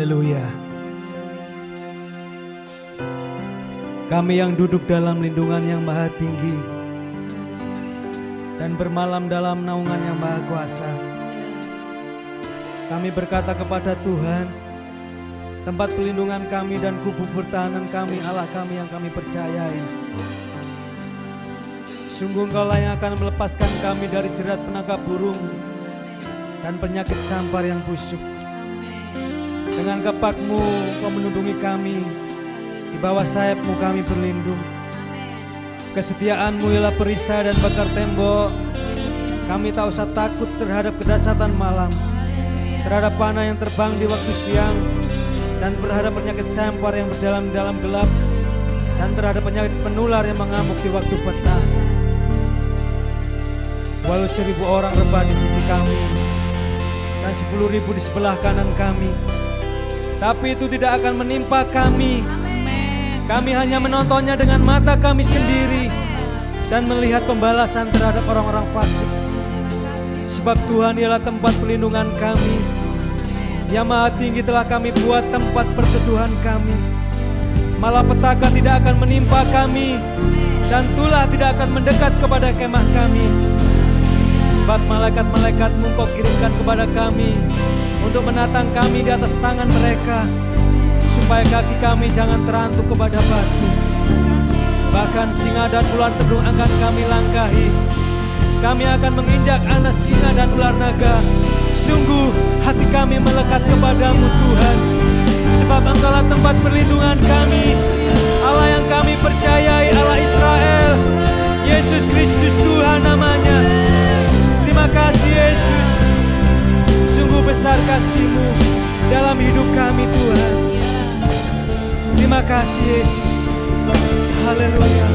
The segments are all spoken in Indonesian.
Haleluya. Kami yang duduk dalam lindungan yang maha tinggi dan bermalam dalam naungan yang maha kuasa, kami berkata kepada Tuhan, tempat pelindungan kami dan kubu pertahanan kami, Allah kami yang kami percayai. Sungguh Engkaulah yang akan melepaskan kami dari jerat penangkap burung dan penyakit sampar yang busuk. Dengan kepak-Mu Engkau melindungi kami, di bawah sayap-Mu kami berlindung. Kesetiaan-Mu ialah perisai dan bakar tembok. Kami tak usah takut terhadap kedahsyatan malam, terhadap panah yang terbang di waktu siang, dan terhadap penyakit sampar yang berjalan di dalam gelap, dan terhadap penyakit penular yang mengamuk di waktu petang. Walau 1000 orang rebah di sisi kami dan 10.000 di sebelah kanan kami, tapi itu tidak akan menimpa kami. Kami hanya menontonnya dengan mata kami sendiri dan melihat pembalasan terhadap orang-orang fasik. Sebab Tuhan ialah tempat perlindungan kami. Yang Maha Tinggi telah kami buat tempat perteduhan kami. Malapetaka tidak akan menimpa kami, dan tulah tidak akan mendekat kepada kemah kami. Sebab malaikat-malaikat-Mu Kau kirimkan kepada kami untuk menatang kami di atas tangan mereka, supaya kaki kami jangan terantuk kepada batu. Bahkan singa dan ular tedung akan kami langkahi. Kami akan menginjak anak singa dan ular naga. Sungguh hati kami melekat kepadamu Tuhan, sebab Engkaulah tempat perlindungan kami, Allah yang kami percayai, Allah Israel. Yesus Kristus Tuhan namanya. Terima kasih Yesus. Sungguh besar kasih-Mu dalam hidup kami Tuhan. Terima kasih Yesus. Haleluya.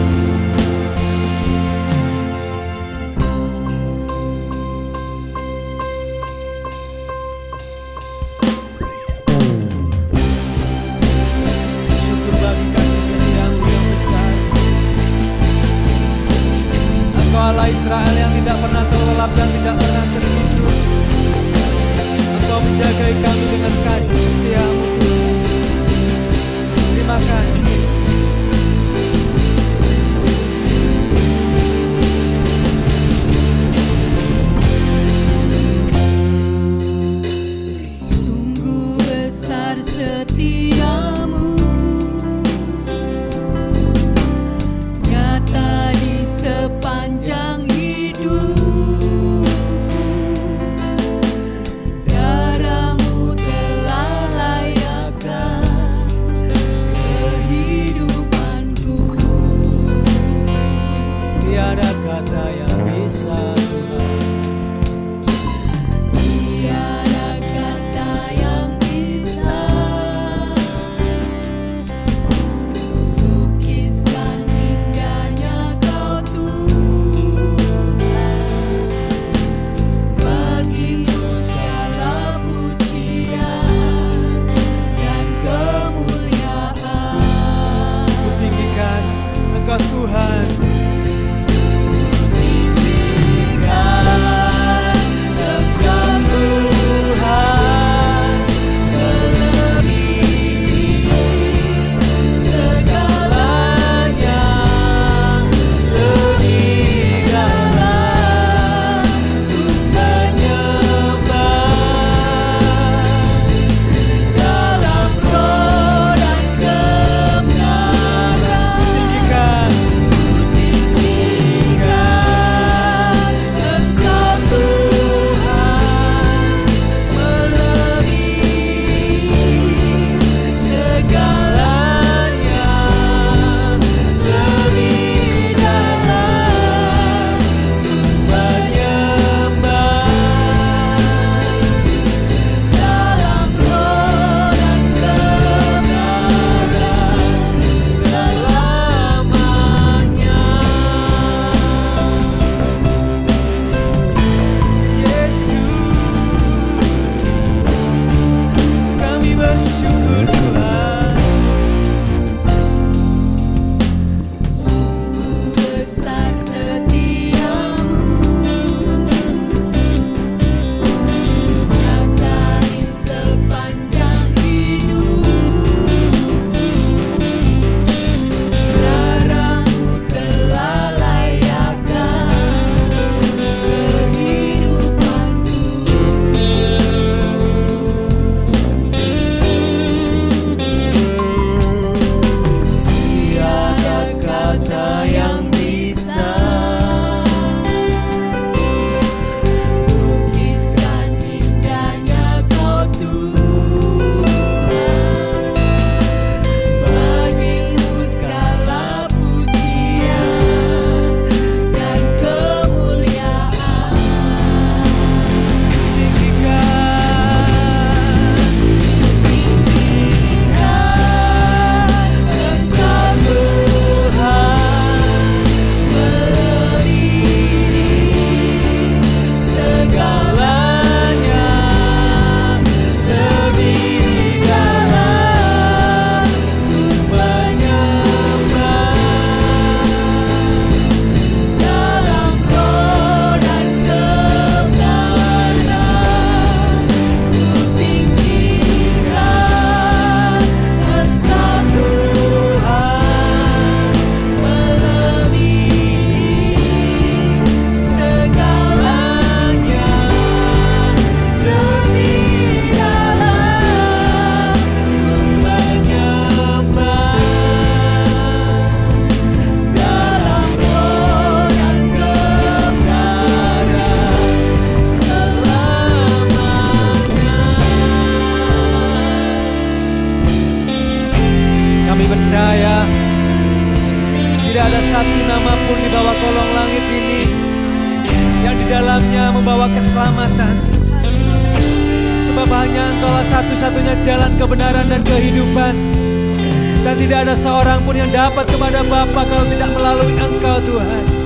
Syukur bagi kasih setia-Mu yang besar. Engkau Allah Israel yang tidak pernah terlelap dan tidak pernah tertidur. Engkau menjagai kami dengan kasih setia-Mu Tuhan. Terima kasih. Sungguh besar setia-Mu, nyata di sepanjang hidupku. Darah-Mu telah layakkan kehidupanku. Tiada kata yang bisa Tuhan, Tiada kata yang bisa lukiskan indahnya Kau Tuhan. Bagimu segala pujian dan kemuliaan. kutinggikan Engkau Tuhan. ada satu nama pun di bawah kolong langit ini yang di dalamnya membawa keselamatan. Sebab hanya Engkaulah satu-satunya jalan kebenaran dan kehidupan. Dan tidak ada seorang pun yang dapat kepada Bapa kalau tidak melalui Engkau, Tuhan.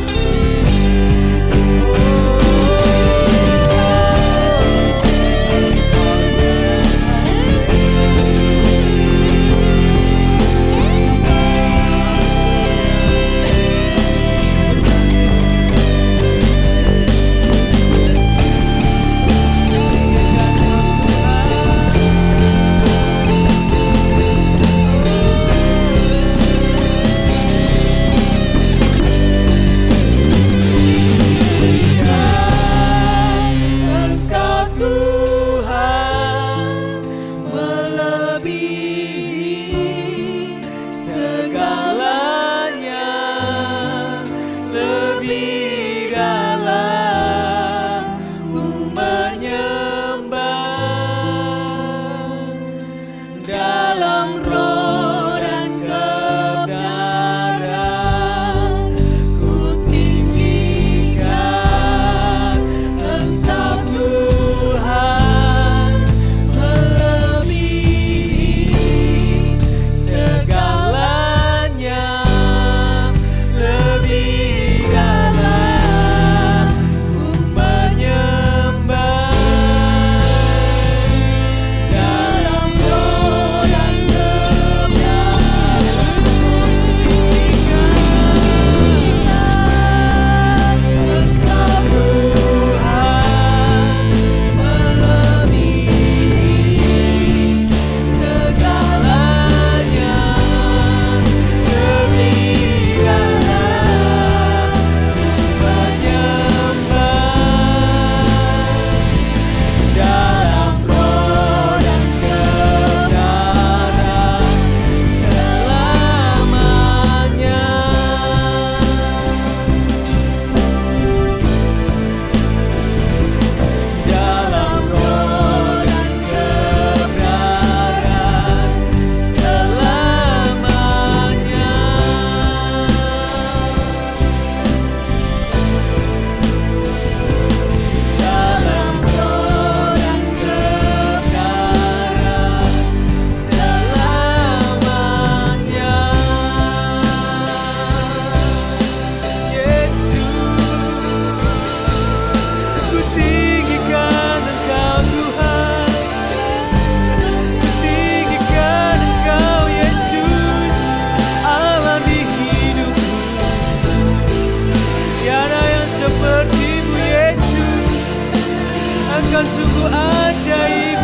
Engkau sungguh ajaib,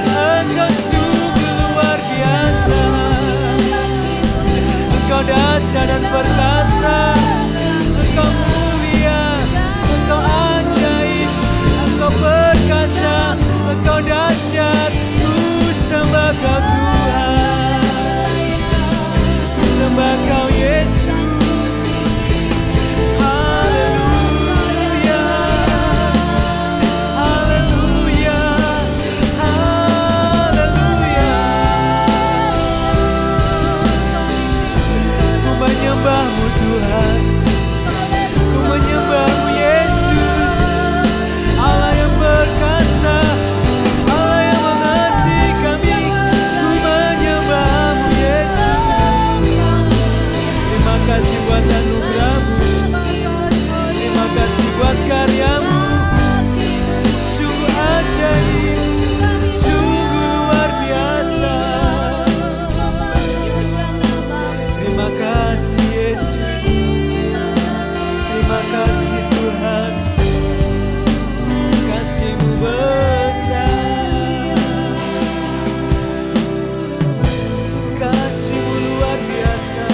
Engkau sungguh luar biasa. Engkau dahsyat dan perkasa, Engkau mulia, Engkau ajaib, Engkau perkasa, Engkau dahsyat. Ku sembah Kau Tuhan, ku sembah Kau Yesus. Menyembahmu Tuhan, ku menyembahmu Yesus, Allah yang berkasa, Allah yang mengasihi kami. Ku menyembahmu Yesus. Terima kasih buat anugerah-Mu, terima kasih buat karya-Mu. Sungguh ajaib, sungguh luar biasa. Terima kasih Yesus, terima kasih Tuhan, kasih-Mu besar, kasih-Mu luar biasa.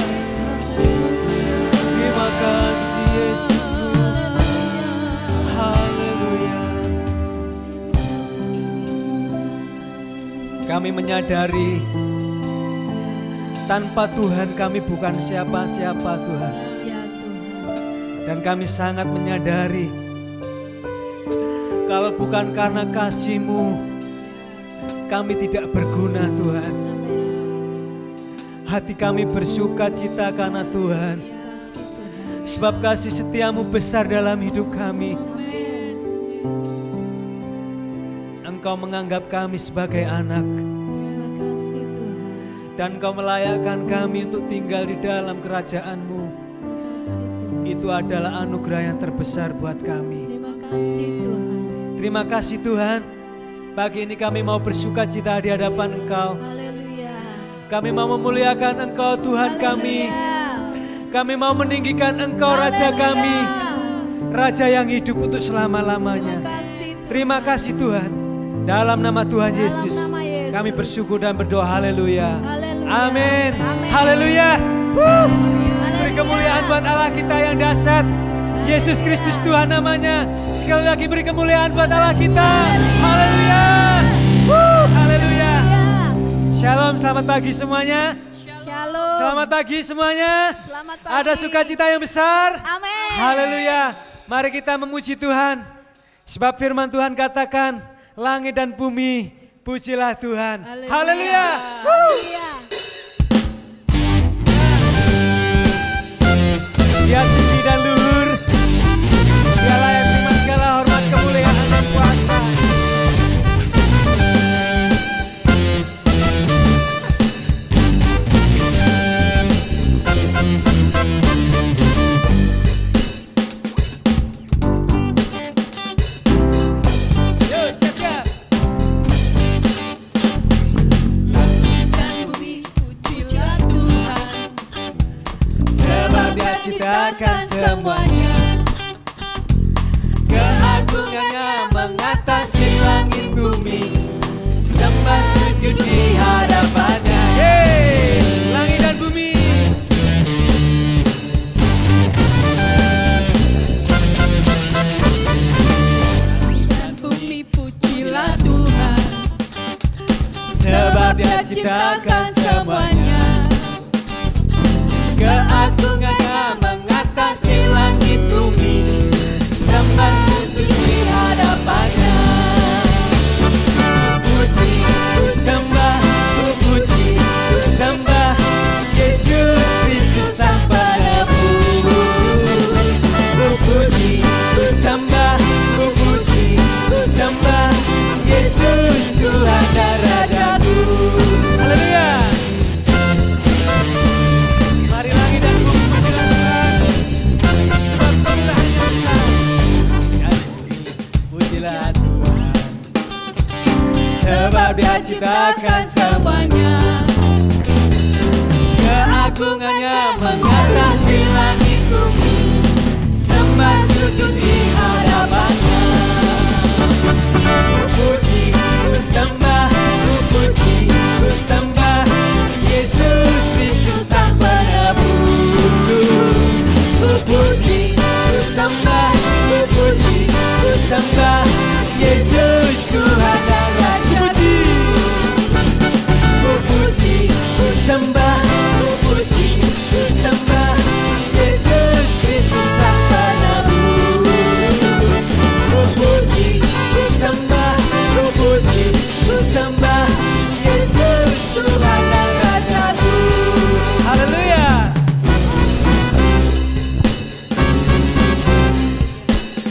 Terima kasih Yesusku, haleluya. Kami menyadari tanpa Tuhan kami bukan siapa-siapa Tuhan. Ya Tuhan. Dan kami sangat menyadari kalau bukan karena kasih-Mu kami tidak berguna Tuhan. Hati kami bersuka cita karena Tuhan. sebab kasih setiamu besar dalam hidup kami. Engkau menganggap kami sebagai anak. Terima kasih Tuhan. Dan Engkau melayakkan kami untuk tinggal di dalam kerajaan-Mu. Terima kasih Tuhan. Itu adalah anugerah yang terbesar buat kami. Terima kasih Tuhan. Terima kasih Tuhan. Pagi ini kami mau bersuka cita di hadapan Engkau. Haleluya. Kami mau memuliakan Engkau Tuhan kami. Kami mau meninggikan Engkau Raja kami. Raja yang hidup untuk selama-lamanya. Terima kasih Tuhan. Dalam nama Tuhan Yesus, nama Yesus. kami bersyukur dan berdoa. Haleluya. Haleluya. Amin. Amin. Haleluya. Haleluya. Beri kemuliaan buat Allah kita yang dahsyat. Yesus Kristus Tuhan namanya. Sekali lagi beri kemuliaan buat Allah kita. Haleluya. Haleluya. Shalom, selamat pagi semuanya. Shalom. Selamat pagi semuanya. Selamat pagi. Ada sukacita yang besar. Amin. Haleluya. Mari kita memuji Tuhan. Sebab firman Tuhan katakan, langit dan bumi pujilah Tuhan. Haleluya. Haleluya. Dia tinggi dan luhur. Dia layak terima segala hormat, kemuliaan dan kuasa. Yo, siap-siap. Dan bumi pujilah Tuhan, sebab Dia ciptakan semuanya. Keagungannya mengatasi langit bumi. Sembah sujud di hadapannya. Hey, langit dan bumi. Dan bumi pujilah Tuhan, sebab Dia ciptakan semuanya. Keagungannya mengatasi langit bumi. Sembah sujud di hadapannya. Puji, ku sembah, ku puji, ku sembah Yesus Kristus Sang Penebus. Ku puji, ku sembah, ku puji, ku sembah Yesus Tuhan dan Rajaku. Haleluya. Mari langit dan bumi pujilah Tuhan, sebab Dia hanya besar. Pujilah Tuhan, sebab Dia ciptakan semuanya. Keagungannya mengatasi langit bumi. Sembah sujud di hadapannya. Ku puji, ku sembah, ku puji, ku sembah Yesus Kristus Sang Penebusku. Ku puji, ku sembah, ku puji, ku sembah Yesus Tuhan dan Raja. Ku puji, ku sembah, ku puji, ku sembah Yesus Kristus Sang Penebus. Ku puji, ku sembah, ku puji, ku sembah Yesus Tuhan dan Rajaku. Haleluya.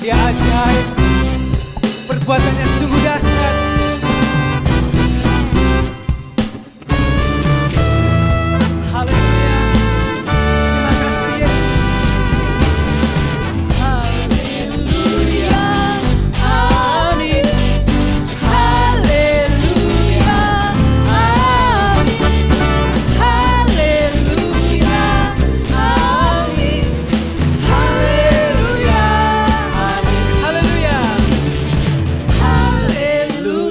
Dia ajaib, perbuatannya sungguh dahsyat. Haleluya. Terima kasih Yesus. Haleluya. Amin. Haleluya. Amin. Haleluya. Amin. Haleluya. Haleluya. Haleluya.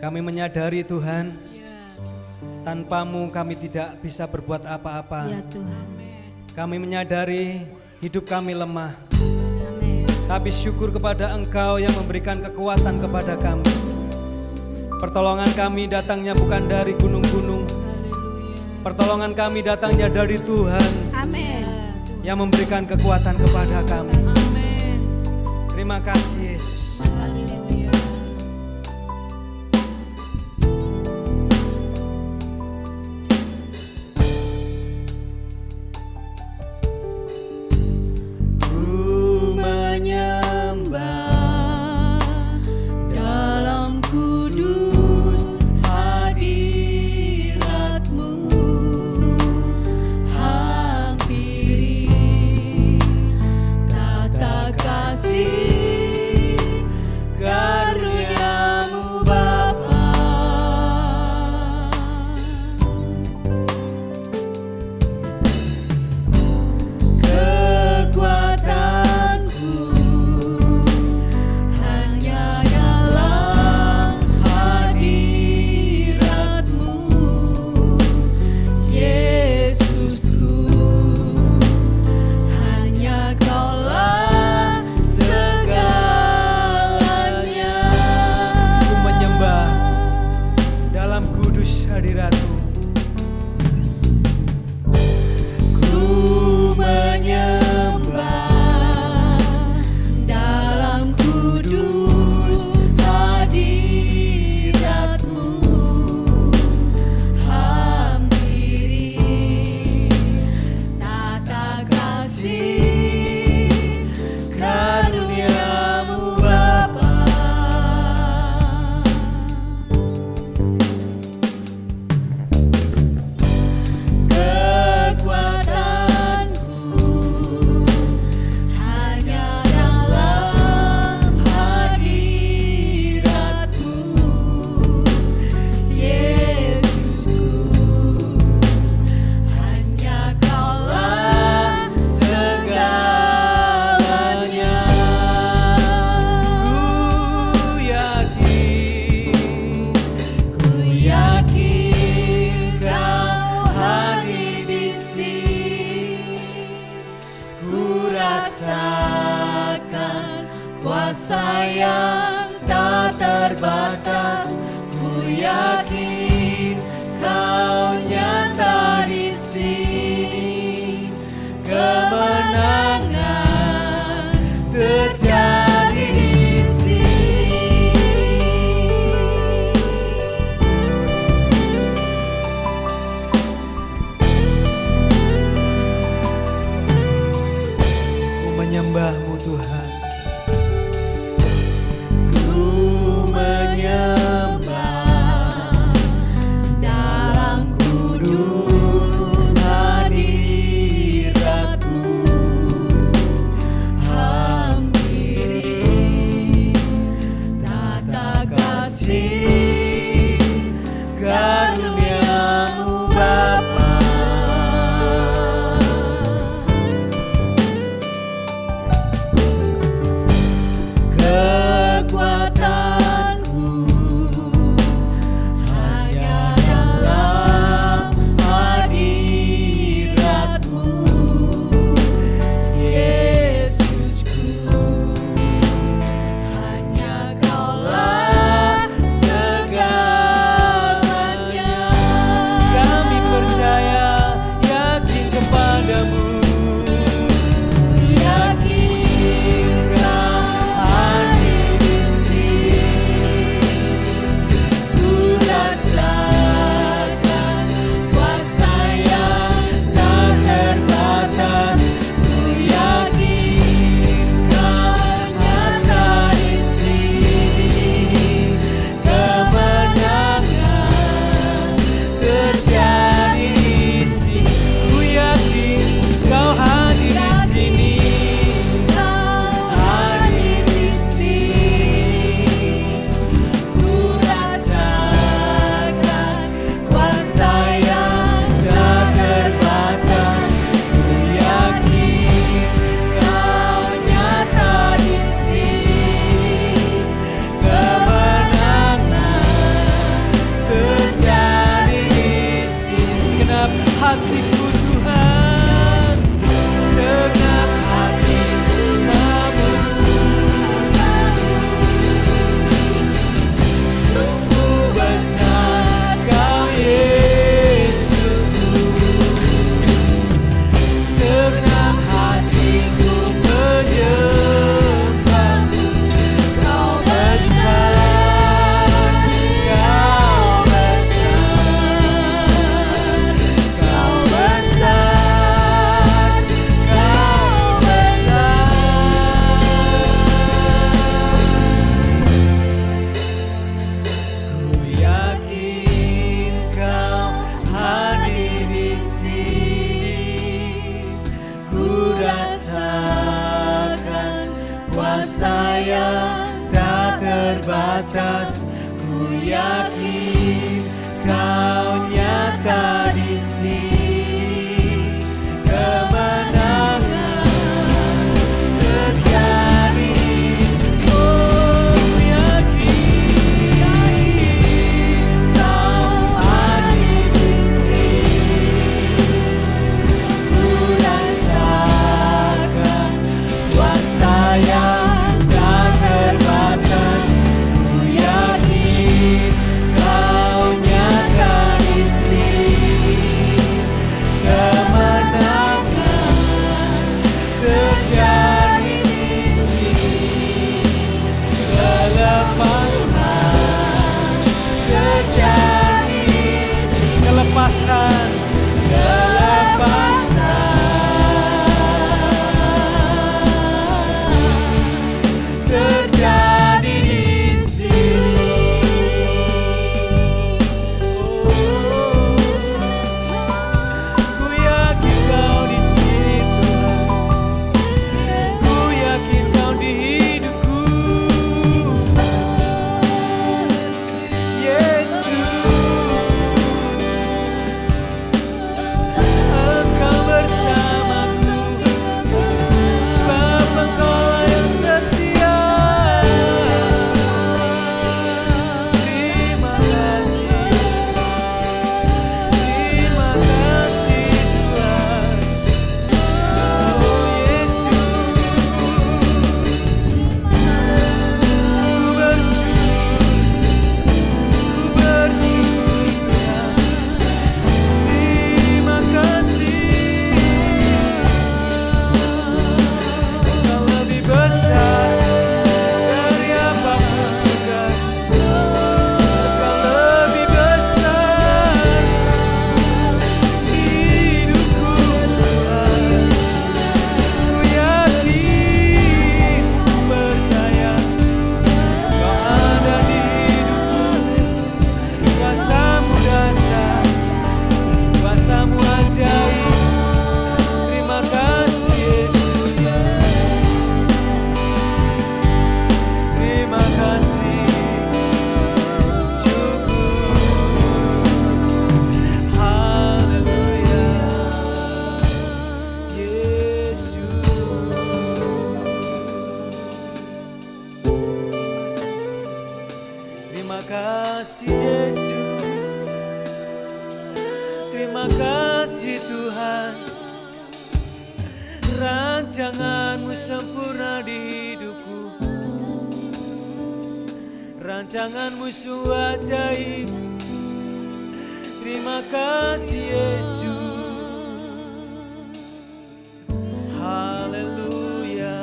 Kami menyadari Tuhan, tanpa-Mu kami tidak bisa berbuat apa-apa. Ya Tuhan. Kami menyadari hidup kami lemah, Amin. tapi syukur kepada Engkau yang memberikan kekuatan kepada kami. Pertolongan kami datangnya bukan dari gunung-gunung, pertolongan kami datangnya dari Tuhan Amin. yang memberikan kekuatan kepada kami. Amin. Terima kasih Yesus. Haleluya. Ku menyembah dalam kudus hadirat-Mu, hampiri tata kasih karunia-Mu Bapa. Kekuatanku hanya dalam hadirat-Mu, Yesusku. Hanya Kaulah segalanya. Ku menyembah dalam kudus hadirat-Mu. Ku menyembah dalam kudus hadirat-Mu, hampiri tata kasih karunia-Mu Bapa. Kekuatanku hanya dalam hadirat-Mu, Yesusku. Hanya Kaulah segalanya. Ku yakin Kau hadir di sini. Ku rasakan kuasa yang tak terbatas. Ku yakin Kau nyata di sini. Kemenangan terjadi di sini. Ku menyembah-Mu Tuhan. Ku menyembah dalam kudus hadirat-Mu, hampiri tata kasih karunia-Mu Bapa. Kekuatanku hanya dalam hadirat-Mu, Yesusku. Hanya Kaulah segalanya. hatiku Tuhan, segenap hatiku kamu. Sungguh besar Kau Yesusku, segenap hatiku menyembahmu. Kau besar, Kau besar, Kau besar, Kau besar. Ku yakin Kau hadir di sini. Ku rasakan kuasa yang tak terbatas. Ku yakin Kau nyata di sini. Kemenangan terjadi. Oh, ku yakin Kau hadir di sini. Ku rasakan kuasa yang tak terbatas. Ku yakin Kau nyata di sini. Kemenangan terjadi di sini. Kelepasan terjadi di sini. Kelepasan, terjadi di sini. Ku yakin Kau di sini Tuhan. Ku yakin Kau di hidupku. Yesus, Engkau bersamaku, sebab Engkaulah yang setia. Terima kasih, terima kasih Tuhan. Oh Yesus, ku bersyukur, Tuhan. Terima kasih, Engkau lebih besar dari apapun juga. Engkau lebih besar di hidupku Tuhan. Ku yakin, percaya Kau ada di hidupku. Kuasa-Mu dahsyat, kuasa-Mu ajaib. Terima kasih Yesus. Terima kasih, syukur. Haleluya, Yesus. Terima kasih Yesus. Terima kasih Tuhan. Rancangan-Mu sempurna di hidupku. Rancangan-Mu sungguh ajaib. Terima kasih Yesus. Haleluya.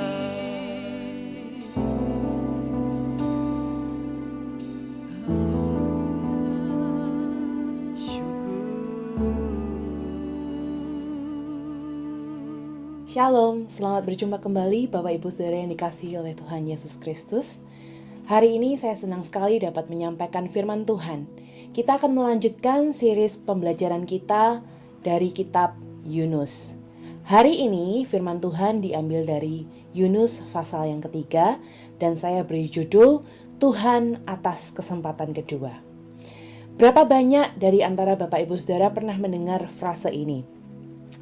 Shalom, selamat berjumpa kembali Bapak Ibu Saudara yang dikasihi oleh Tuhan Yesus Kristus. Hari ini saya senang sekali dapat menyampaikan firman Tuhan. Kita akan melanjutkan series pembelajaran kita dari kitab Yunus. Hari ini firman Tuhan diambil dari Yunus pasal yang ketiga dan saya beri judul Tuhan atas kesempatan kedua. Berapa banyak dari antara Bapak Ibu Saudara pernah mendengar frase ini?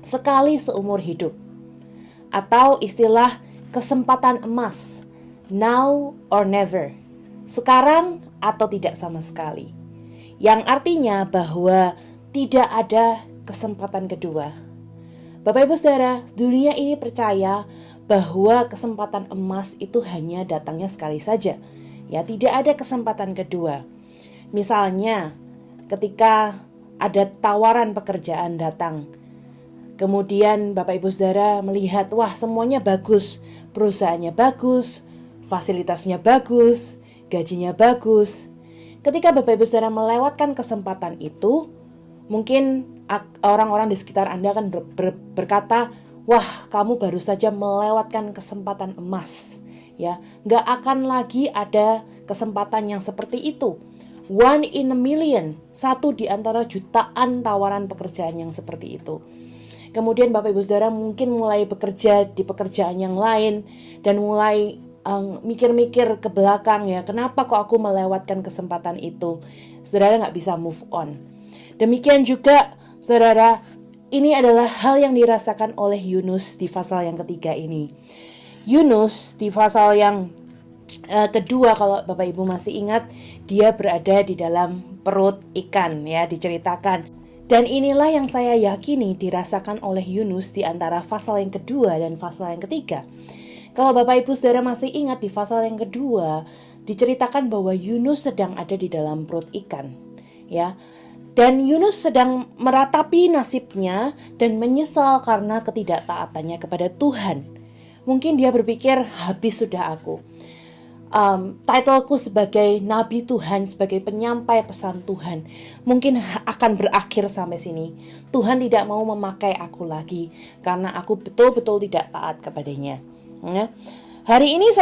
Sekali seumur hidup. Atau istilah kesempatan emas, now or never, sekarang atau tidak sama sekali. Yang artinya bahwa tidak ada kesempatan kedua. Bapak Ibu Saudara, dunia ini percaya bahwa kesempatan emas itu hanya datangnya sekali saja. Ya, tidak ada kesempatan kedua. Misalnya, ketika ada tawaran pekerjaan datang, kemudian Bapak Ibu Saudara melihat, wah semuanya bagus, perusahaannya bagus, fasilitasnya bagus, gajinya bagus. Ketika Bapak Ibu Saudara melewatkan kesempatan itu, mungkin orang-orang di sekitar Anda akan berkata, wah kamu baru saja melewatkan kesempatan emas. Ya, nggak akan lagi ada kesempatan yang seperti itu. One in a million, satu di antara jutaan tawaran pekerjaan yang seperti itu. Kemudian Bapak Ibu Saudara mungkin mulai bekerja di pekerjaan yang lain dan mulai mikir-mikir ke belakang, ya kenapa kok aku melewatkan kesempatan itu. Saudara nggak bisa move on. Demikian juga saudara, ini adalah hal yang dirasakan oleh Yunus di pasal yang ketiga ini. Yunus di pasal yang kedua, kalau Bapak Ibu masih ingat, dia berada di dalam perut ikan, ya diceritakan. Dan inilah yang saya yakini dirasakan oleh Yunus di antara pasal yang kedua dan pasal yang ketiga. Kalau Bapak Ibu Saudara masih ingat, di pasal yang kedua diceritakan bahwa Yunus sedang ada di dalam perut ikan, ya. Dan Yunus sedang meratapi nasibnya dan menyesal karena ketidaktaatannya kepada Tuhan. Mungkin dia berpikir, habis sudah aku. Titleku sebagai nabi Tuhan, sebagai penyampai pesan Tuhan, mungkin akan berakhir sampai sini. Tuhan tidak mau memakai aku lagi karena aku betul-betul tidak taat kepadanya. Ya. Hari ini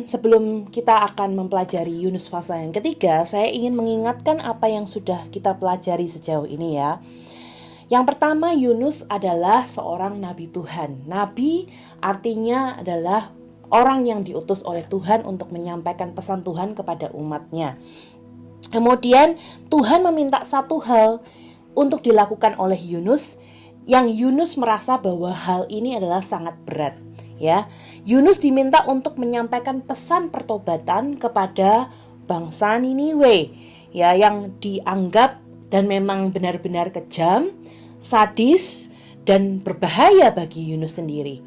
sebelum kita akan mempelajari Yunus pasal yang ketiga, saya ingin mengingatkan apa yang sudah kita pelajari sejauh ini, ya. Yang pertama, Yunus adalah seorang nabi Tuhan. Nabi artinya adalah orang yang diutus oleh Tuhan untuk menyampaikan pesan Tuhan kepada umatnya. Kemudian Tuhan meminta satu hal untuk dilakukan oleh Yunus, yang Yunus merasa bahwa hal ini adalah sangat berat. Ya, Yunus diminta untuk menyampaikan pesan pertobatan kepada bangsa Niniwe, ya, yang dianggap dan memang benar-benar kejam, sadis, dan berbahaya bagi Yunus sendiri.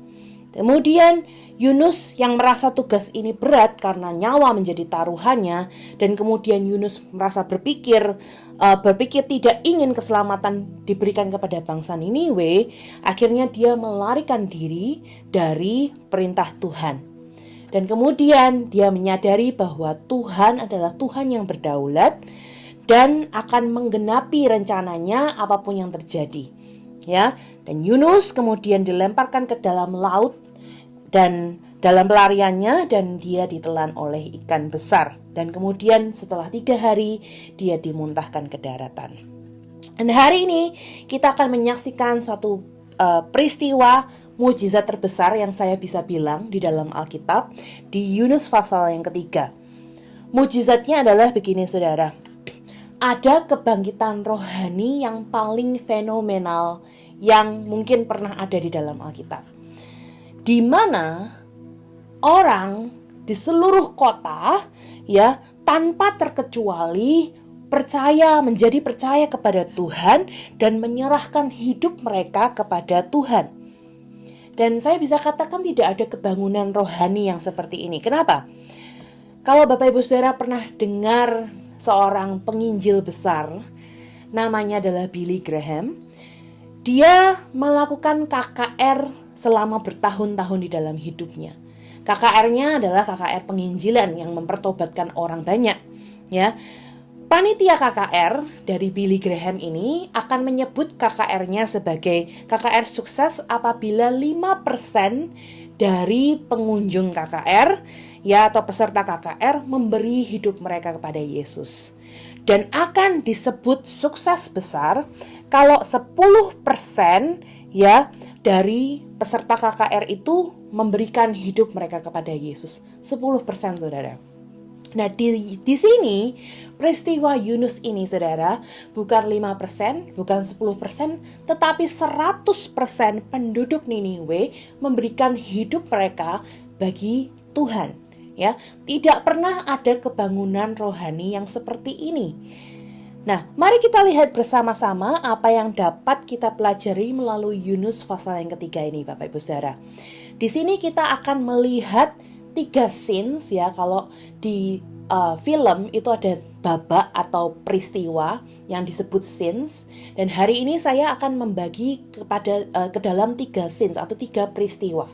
Kemudian Yunus yang merasa tugas ini berat karena nyawa menjadi taruhannya, dan kemudian Yunus merasa berpikir tidak ingin keselamatan diberikan kepada bangsa Niniwe, akhirnya dia melarikan diri dari perintah Tuhan. Dan kemudian dia menyadari bahwa Tuhan adalah Tuhan yang berdaulat dan akan menggenapi rencananya apapun yang terjadi. Ya, dan Yunus kemudian dilemparkan ke dalam laut dan dalam pelariannya, dan dia ditelan oleh ikan besar. Dan kemudian setelah 3 hari dia dimuntahkan ke daratan. Dan hari ini kita akan menyaksikan satu peristiwa mukjizat terbesar yang saya bisa bilang di dalam Alkitab, di Yunus pasal yang ketiga. Mukjizatnya adalah begini saudara. Ada kebangkitan rohani yang paling fenomenal yang mungkin pernah ada di dalam Alkitab, di mana orang di seluruh kota, ya, tanpa terkecuali menjadi percaya kepada Tuhan dan menyerahkan hidup mereka kepada Tuhan. Dan saya bisa katakan tidak ada kebangunan rohani yang seperti ini. Kenapa? Kalau Bapak Ibu Saudara pernah dengar seorang penginjil besar, namanya adalah Billy Graham. Dia melakukan KKR selama bertahun-tahun di dalam hidupnya. KKR-nya adalah KKR penginjilan yang mempertobatkan orang banyak, ya. Panitia KKR dari Billy Graham ini akan menyebut KKR-nya sebagai KKR sukses apabila 5% dari pengunjung KKR, ya, atau peserta KKR memberi hidup mereka kepada Yesus. Dan akan disebut sukses besar kalau 10%, ya, dari peserta KKR itu memberikan hidup mereka kepada Yesus. 10% saudara. Nah di sini peristiwa Yunus ini saudara, bukan 5%, bukan 10%, tetapi 100% penduduk Niniwe memberikan hidup mereka bagi Tuhan. Ya, tidak pernah ada kebangunan rohani yang seperti ini. Nah, mari kita lihat bersama-sama apa yang dapat kita pelajari melalui Yunus pasal yang ketiga ini, Bapak Ibu Saudara. Di sini kita akan melihat 3 scenes ya. Kalau di film itu ada babak atau peristiwa yang disebut scenes. Dan hari ini saya akan membagi ke dalam 3 scenes atau 3 peristiwa.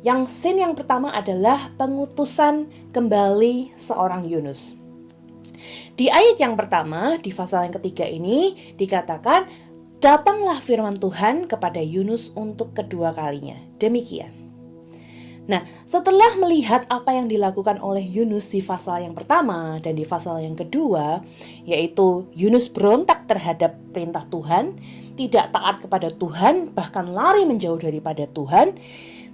Yang scene yang pertama adalah pengutusan kembali seorang Yunus. Di ayat yang pertama, di pasal yang ketiga ini dikatakan, datanglah firman Tuhan kepada Yunus untuk kedua kalinya. Demikian. Nah, setelah melihat apa yang dilakukan oleh Yunus di pasal yang pertama dan di pasal yang kedua, yaitu Yunus berontak terhadap perintah Tuhan, tidak taat kepada Tuhan, bahkan lari menjauh daripada Tuhan,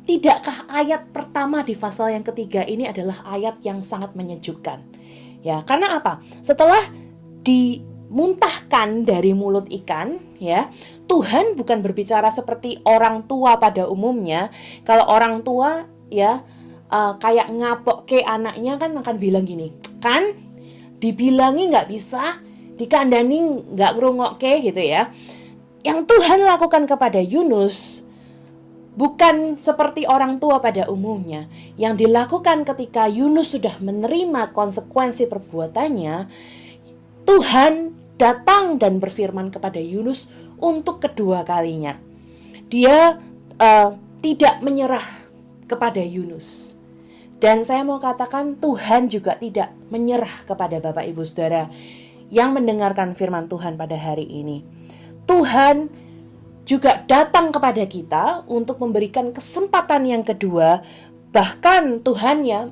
tidakkah ayat pertama di pasal yang ketiga ini adalah ayat yang sangat menyejukkan? Ya, karena apa? Setelah dimuntahkan dari mulut ikan, ya, Tuhan bukan berbicara seperti orang tua pada umumnya. Kalau orang tua, ya, kayak ngapok ke anaknya kan akan bilang gini, kan, dibilangi nggak bisa, dikandani nggak ngerungok ke, gitu ya. Yang Tuhan lakukan kepada Yunus bukan seperti orang tua pada umumnya. Yang dilakukan ketika Yunus sudah menerima konsekuensi perbuatannya, Tuhan datang dan berfirman kepada Yunus untuk kedua kalinya. Dia tidak menyerah kepada Yunus. Dan saya mau katakan Tuhan juga tidak menyerah kepada Bapak Ibu Saudara yang mendengarkan firman Tuhan pada hari ini. Tuhan juga datang kepada kita untuk memberikan kesempatan yang kedua. Bahkan Tuhan ya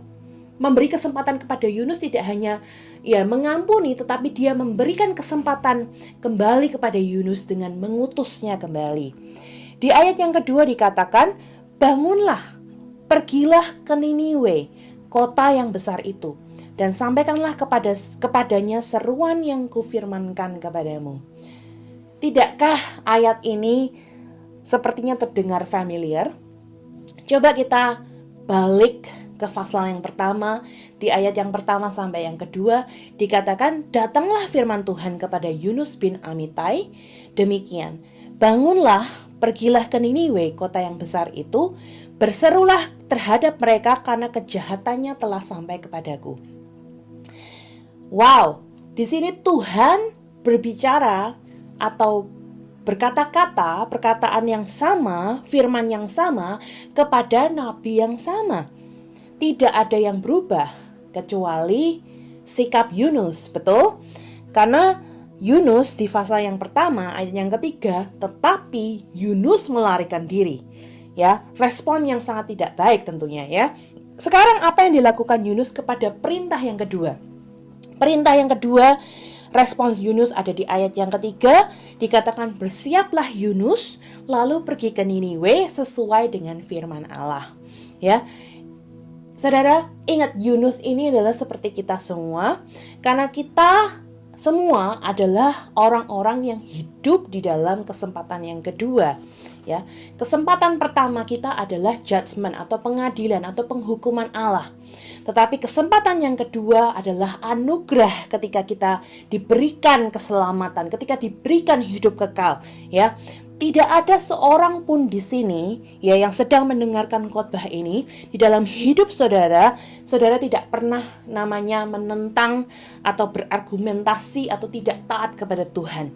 memberi kesempatan kepada Yunus tidak hanya ya mengampuni, tetapi dia memberikan kesempatan kembali kepada Yunus dengan mengutusnya kembali. Di ayat yang kedua dikatakan, bangunlah, pergilah ke Niniwe, kota yang besar itu, dan sampaikanlah kepadanya seruan yang kufirmankan kepadamu. Tidakkah ayat ini sepertinya terdengar familiar? Coba kita balik ke pasal yang pertama. Di ayat yang pertama sampai yang kedua dikatakan, datanglah firman Tuhan kepada Yunus bin Amittai. Demikian, bangunlah, pergilah ke Niniwe, kota yang besar itu, berserulah terhadap mereka karena kejahatannya telah sampai kepadaku. Wow, di sini Tuhan berbicara atau berkata-kata, perkataan yang sama, firman yang sama kepada nabi yang sama. Tidak ada yang berubah kecuali sikap Yunus, betul? Karena Yunus di pasal yang pertama ayat yang ketiga, tetapi Yunus melarikan diri. Ya, respon yang sangat tidak baik tentunya ya. Sekarang apa yang dilakukan Yunus kepada perintah yang kedua? Perintah yang kedua, respons Yunus ada di ayat yang ketiga, dikatakan bersiaplah Yunus, lalu pergi ke Niniwe sesuai dengan firman Allah. Ya, saudara, ingat Yunus ini adalah seperti kita semua, karena kita semua adalah orang-orang yang hidup di dalam kesempatan yang kedua. Ya, kesempatan pertama kita adalah judgment atau pengadilan atau penghukuman Allah. Tetapi kesempatan yang kedua adalah anugerah ketika kita diberikan keselamatan, ketika diberikan hidup kekal, ya. Tidak ada seorang pun di sini ya yang sedang mendengarkan khotbah ini di dalam hidup saudara, saudara tidak pernah namanya menentang atau berargumentasi atau tidak taat kepada Tuhan.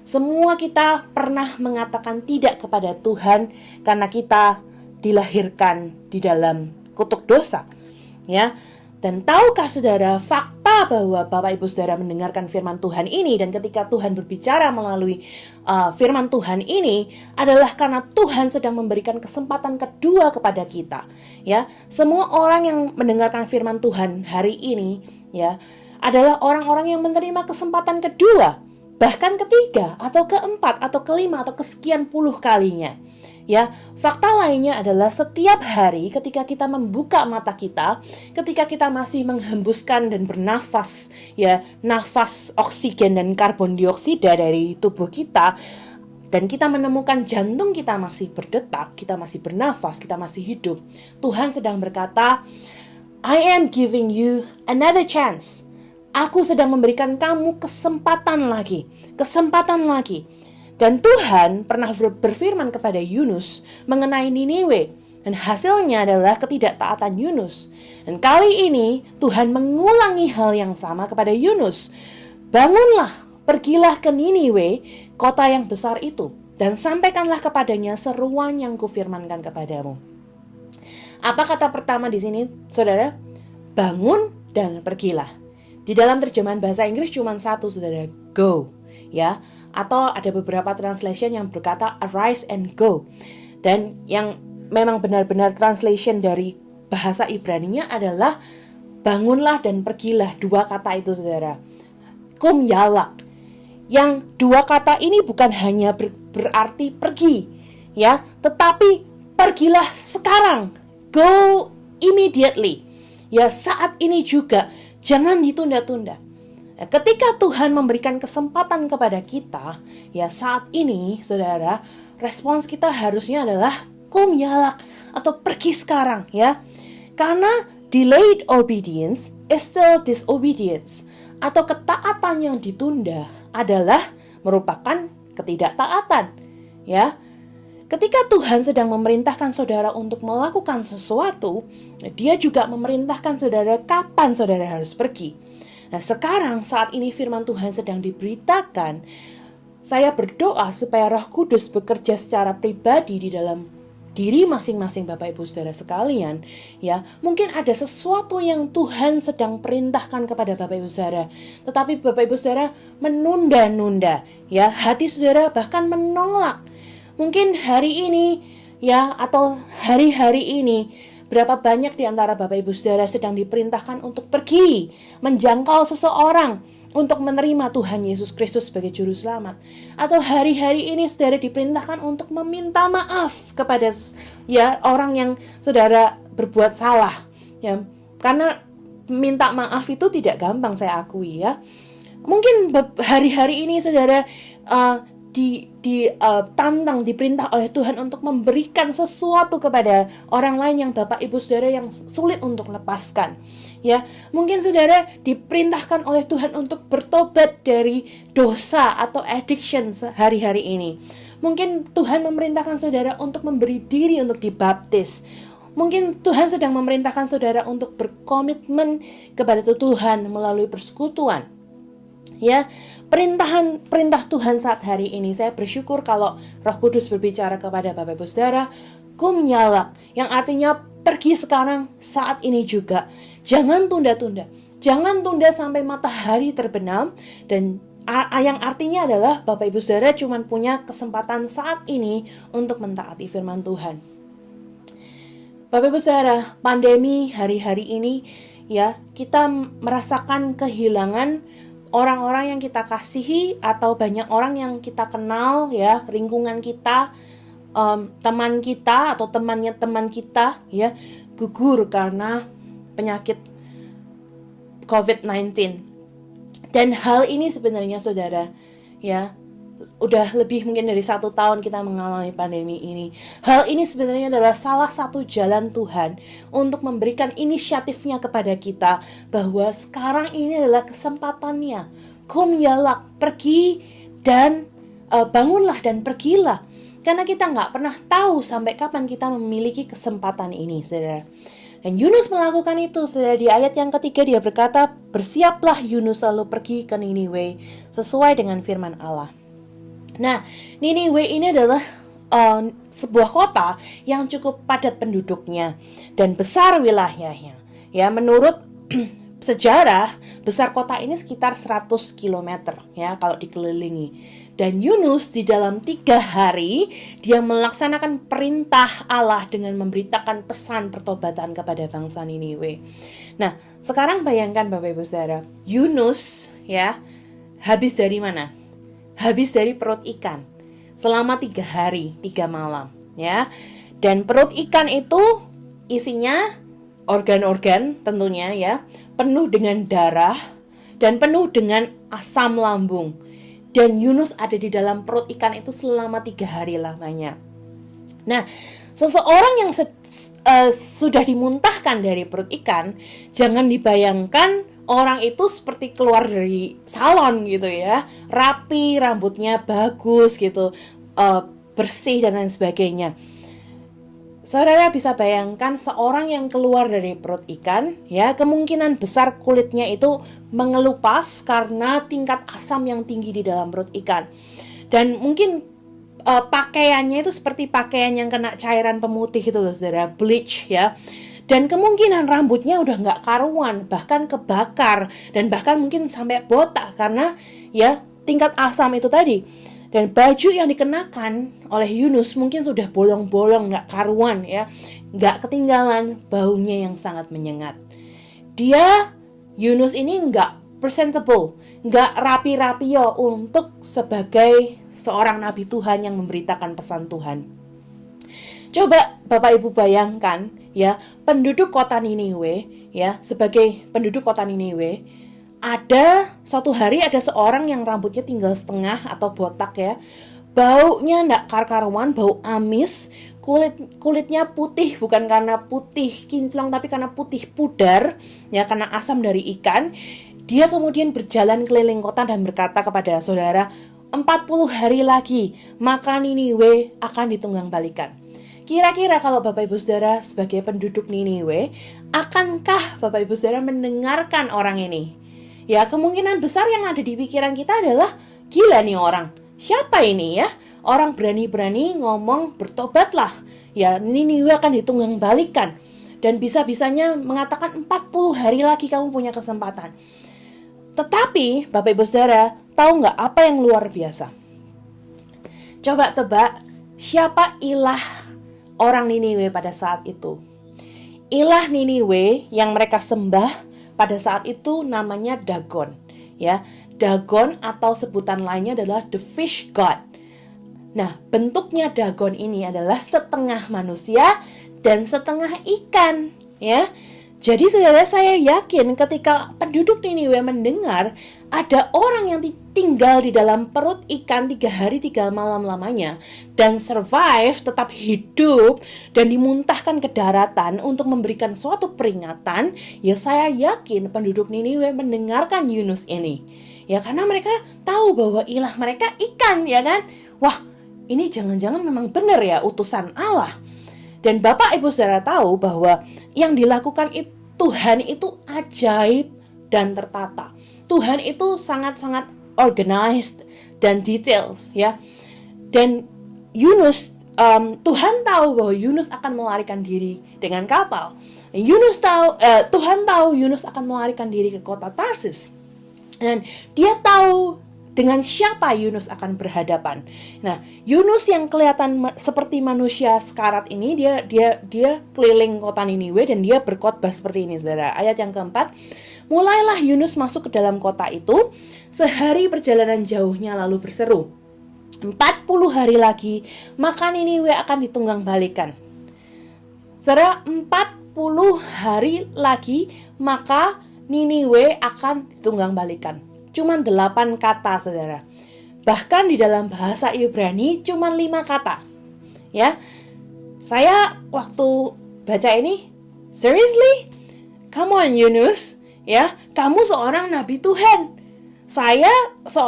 Semua kita pernah mengatakan tidak kepada Tuhan karena kita dilahirkan di dalam kutuk dosa. Ya. Dan tahukah saudara fakta bahwa Bapak Ibu Saudara mendengarkan firman Tuhan ini, dan ketika Tuhan berbicara melalui firman Tuhan ini adalah karena Tuhan sedang memberikan kesempatan kedua kepada kita. Ya, semua orang yang mendengarkan firman Tuhan hari ini ya adalah orang-orang yang menerima kesempatan kedua, bahkan ketiga atau keempat atau kelima atau kesekian puluh kalinya. Ya, fakta lainnya adalah setiap hari ketika kita membuka mata kita, ketika kita masih menghembuskan dan bernafas, ya, nafas oksigen dan karbon dioksida dari tubuh kita, dan kita menemukan jantung kita masih berdetak, kita masih bernafas, kita masih hidup, Tuhan sedang berkata, I am giving you another chance. Aku sedang memberikan kamu kesempatan lagi. Dan Tuhan pernah berfirman kepada Yunus mengenai Niniwe. Dan hasilnya adalah ketidaktaatan Yunus. Dan kali ini Tuhan mengulangi hal yang sama kepada Yunus. Bangunlah, pergilah ke Niniwe, kota yang besar itu, dan sampaikanlah kepadanya seruan yang kufirmankan kepadamu. Apa kata pertama di sini, saudara? Bangun dan pergilah. Di dalam terjemahan bahasa Inggris cuma satu, saudara, go, ya. Atau ada beberapa translation yang berkata arise and go. Dan yang memang benar-benar translation dari bahasa Ibrani-nya adalah bangunlah dan pergilah. Dua kata itu, saudara. Kum yalak. Yang dua kata ini bukan hanya berarti pergi, ya, tetapi pergilah sekarang. Go immediately. Ya, saat ini juga. Jangan ditunda-tunda. Ketika Tuhan memberikan kesempatan kepada kita, ya saat ini, saudara, respons kita harusnya adalah kum yalak atau pergi sekarang, ya. Karena delayed obedience is still disobedience, atau ketaatan yang ditunda adalah merupakan ketidaktaatan, ya. Ketika Tuhan sedang memerintahkan saudara untuk melakukan sesuatu, Dia juga memerintahkan saudara kapan saudara harus pergi. Nah, sekarang saat ini firman Tuhan sedang diberitakan. Saya berdoa supaya Roh Kudus bekerja secara pribadi di dalam diri masing-masing Bapak Ibu Saudara sekalian, ya. Mungkin ada sesuatu yang Tuhan sedang perintahkan kepada Bapak Ibu Saudara, tetapi Bapak Ibu Saudara menunda-nunda, ya. Hati saudara bahkan menolak. Mungkin hari ini, ya, atau hari-hari ini, berapa banyak di antara Bapak Ibu Saudara sedang diperintahkan untuk pergi, menjangkau seseorang untuk menerima Tuhan Yesus Kristus sebagai Juru Selamat. Atau hari-hari ini saudara diperintahkan untuk meminta maaf kepada, ya, orang yang saudara berbuat salah, ya. Karena minta maaf itu tidak gampang, saya akui, ya. Mungkin hari-hari ini saudara ditantang, diperintah oleh Tuhan untuk memberikan sesuatu kepada orang lain yang Bapak Ibu Saudara yang sulit untuk lepaskan, ya. Mungkin saudara diperintahkan oleh Tuhan untuk bertobat dari dosa atau addiction hari-hari ini. Mungkin Tuhan memerintahkan saudara untuk memberi diri untuk dibaptis. Mungkin Tuhan sedang memerintahkan saudara untuk berkomitmen kepada Tuhan melalui persekutuan, ya. Perintah Tuhan saat hari ini, saya bersyukur kalau Roh Kudus berbicara kepada Bapak Ibu Saudara, kum nyalak, yang artinya pergi sekarang, saat ini juga. Jangan tunda-tunda. Jangan tunda sampai matahari terbenam. Dan yang artinya adalah Bapak Ibu Saudara cuma punya kesempatan saat ini untuk mentaati firman Tuhan. Bapak Ibu Saudara, pandemi hari-hari ini, ya, kita merasakan kehilangan orang-orang yang kita kasihi atau banyak orang yang kita kenal, ya, lingkungan kita, teman kita atau temannya teman kita, ya, gugur karena penyakit COVID-19. Dan hal ini sebenarnya saudara, ya, udah lebih mungkin dari 1 tahun kita mengalami pandemi ini. Hal ini sebenarnya adalah salah satu jalan Tuhan untuk memberikan inisiatifnya kepada kita, bahwa sekarang ini adalah kesempatannya. Kum yalak, pergi dan bangunlah dan pergilah. Karena kita nggak pernah tahu sampai kapan kita memiliki kesempatan ini, saudara. Dan Yunus melakukan itu, saudara. Di ayat yang ketiga dia berkata, bersiaplah Yunus lalu pergi ke Niniwe sesuai dengan firman Allah. Nah, Niniwe ini adalah sebuah kota yang cukup padat penduduknya dan besar wilayahnya. Ya, menurut sejarah, besar kota ini sekitar 100 km, ya, kalau dikelilingi. Dan Yunus di dalam 3 hari, dia melaksanakan perintah Allah dengan memberitakan pesan pertobatan kepada bangsa Niniwe. Nah, sekarang bayangkan Bapak Ibu Saudara, Yunus, ya, habis dari mana? Habis dari perut ikan selama 3 hari 3 malam, ya. Dan perut ikan itu isinya organ-organ tentunya, ya, penuh dengan darah dan penuh dengan asam lambung. Dan Yunus ada di dalam perut ikan itu selama 3 hari lamanya. Nah, seseorang yang sudah dimuntahkan dari perut ikan, jangan dibayangkan orang itu seperti keluar dari salon gitu ya, rapi, rambutnya bagus gitu, bersih dan lain sebagainya. Saudara bisa bayangkan seorang yang keluar dari perut ikan, ya, kemungkinan besar kulitnya itu mengelupas karena tingkat asam yang tinggi di dalam perut ikan. Dan mungkin pakaiannya itu seperti pakaian yang kena cairan pemutih itu loh, saudara, bleach ya. Dan kemungkinan rambutnya udah nggak karuan, bahkan kebakar, dan bahkan mungkin sampai botak karena ya tingkat asam itu tadi. Dan baju yang dikenakan oleh Yunus mungkin sudah bolong-bolong, nggak karuan ya, nggak ketinggalan baunya yang sangat menyengat. Yunus ini nggak presentable, nggak rapi-rapi yo untuk sebagai seorang nabi Tuhan yang memberitakan pesan Tuhan. Coba Bapak Ibu bayangkan ya, penduduk kota Niniwe ya, sebagai penduduk kota Niniwe, ada suatu hari ada seorang yang rambutnya tinggal setengah atau botak ya, baunya nggak karuan, bau amis, kulitnya putih bukan karena putih kinclong tapi karena putih pudar ya, karena asam dari ikan. Dia kemudian berjalan keliling kota dan berkata kepada saudara, 40 hari lagi maka Niniwe akan ditunggang balikan. Kira-kira kalau Bapak Ibu Saudara sebagai penduduk Niniwe, akankah Bapak Ibu Saudara mendengarkan orang ini? Ya, kemungkinan besar yang ada di pikiran kita adalah, gila nih orang, siapa ini ya? Orang berani-berani ngomong bertobatlah, ya Niniwe akan ditunggang balikan. Dan bisa-bisanya mengatakan 40 hari lagi kamu punya kesempatan. Tetapi Bapak Ibu Saudara, tahu nggak apa yang luar biasa? Coba tebak, siapa ilah orang Niniwe pada saat itu? Ilah Niniwe yang mereka sembah pada saat itu namanya Dagon, ya. Dagon atau sebutan lainnya adalah the fish god. Nah, bentuknya Dagon ini adalah setengah manusia dan setengah ikan, ya. Jadi saudara, saya yakin ketika penduduk Niniwe mendengar ada orang yang tinggal di dalam perut ikan 3 hari 3 malam lamanya dan survive, tetap hidup dan dimuntahkan ke daratan untuk memberikan suatu peringatan, ya saya yakin penduduk Niniwe mendengarkan Yunus ini. Ya karena mereka tahu bahwa ilah mereka ikan, ya kan? Wah, ini jangan-jangan memang benar ya utusan Allah. Dan Bapak Ibu Saudara tahu bahwa yang dilakukan Tuhan itu ajaib dan tertata. Tuhan itu sangat-sangat organized dan details ya. Dan Yunus, Tuhan tahu bahwa Yunus akan melarikan diri dengan kapal. Tuhan tahu Yunus akan melarikan diri ke kota Tarsis. Dan dia tahu dengan siapa Yunus akan berhadapan. Nah, Yunus yang kelihatan seperti manusia sekarat ini, dia keliling kota Niniwe dan dia berkhotbah seperti ini, saudara. Ayat yang keempat, mulailah Yunus masuk ke dalam kota itu, sehari perjalanan jauhnya lalu berseru, 40 hari lagi, maka Niniwe akan ditunggang balikan. Saudara, 40 hari lagi, maka Niniwe akan ditunggang balikan. Cuman 8 kata, saudara. Bahkan di dalam bahasa Ibrani cuman 5 kata. Ya. Saya waktu baca ini, seriously? Come on Yunus, ya. Kamu seorang nabi Tuhan. Saya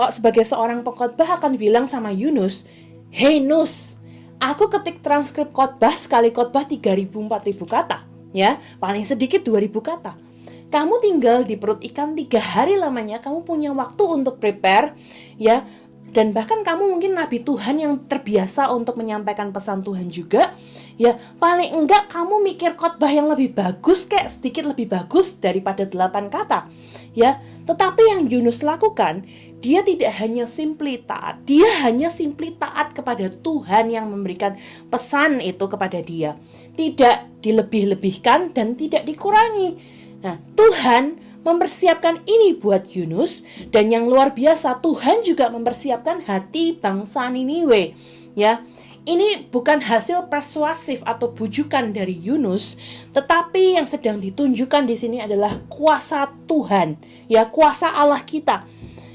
sebagai seorang pengkhotbah akan bilang sama Yunus, "Hey Nus, aku ketik transkrip khotbah sekali khotbah 3.000-4.000 kata, ya. Paling sedikit 2.000 kata. Kamu tinggal di perut ikan 3 hari lamanya, kamu punya waktu untuk prepare, ya. Dan bahkan kamu mungkin nabi Tuhan yang terbiasa untuk menyampaikan pesan Tuhan juga, ya. Paling enggak kamu mikir khotbah yang lebih bagus, kayak sedikit lebih bagus daripada 8 kata, ya. Tetapi yang Yunus lakukan, dia tidak hanya simply taat, dia hanya simply taat kepada Tuhan yang memberikan pesan itu kepada dia. Tidak dilebih-lebihkan dan tidak dikurangi. Nah, Tuhan mempersiapkan ini buat Yunus, dan yang luar biasa, Tuhan juga mempersiapkan hati bangsa Niniwe, ya. Ini bukan hasil persuasif atau bujukan dari Yunus, tetapi yang sedang ditunjukkan di sini adalah kuasa Tuhan, ya, kuasa Allah kita.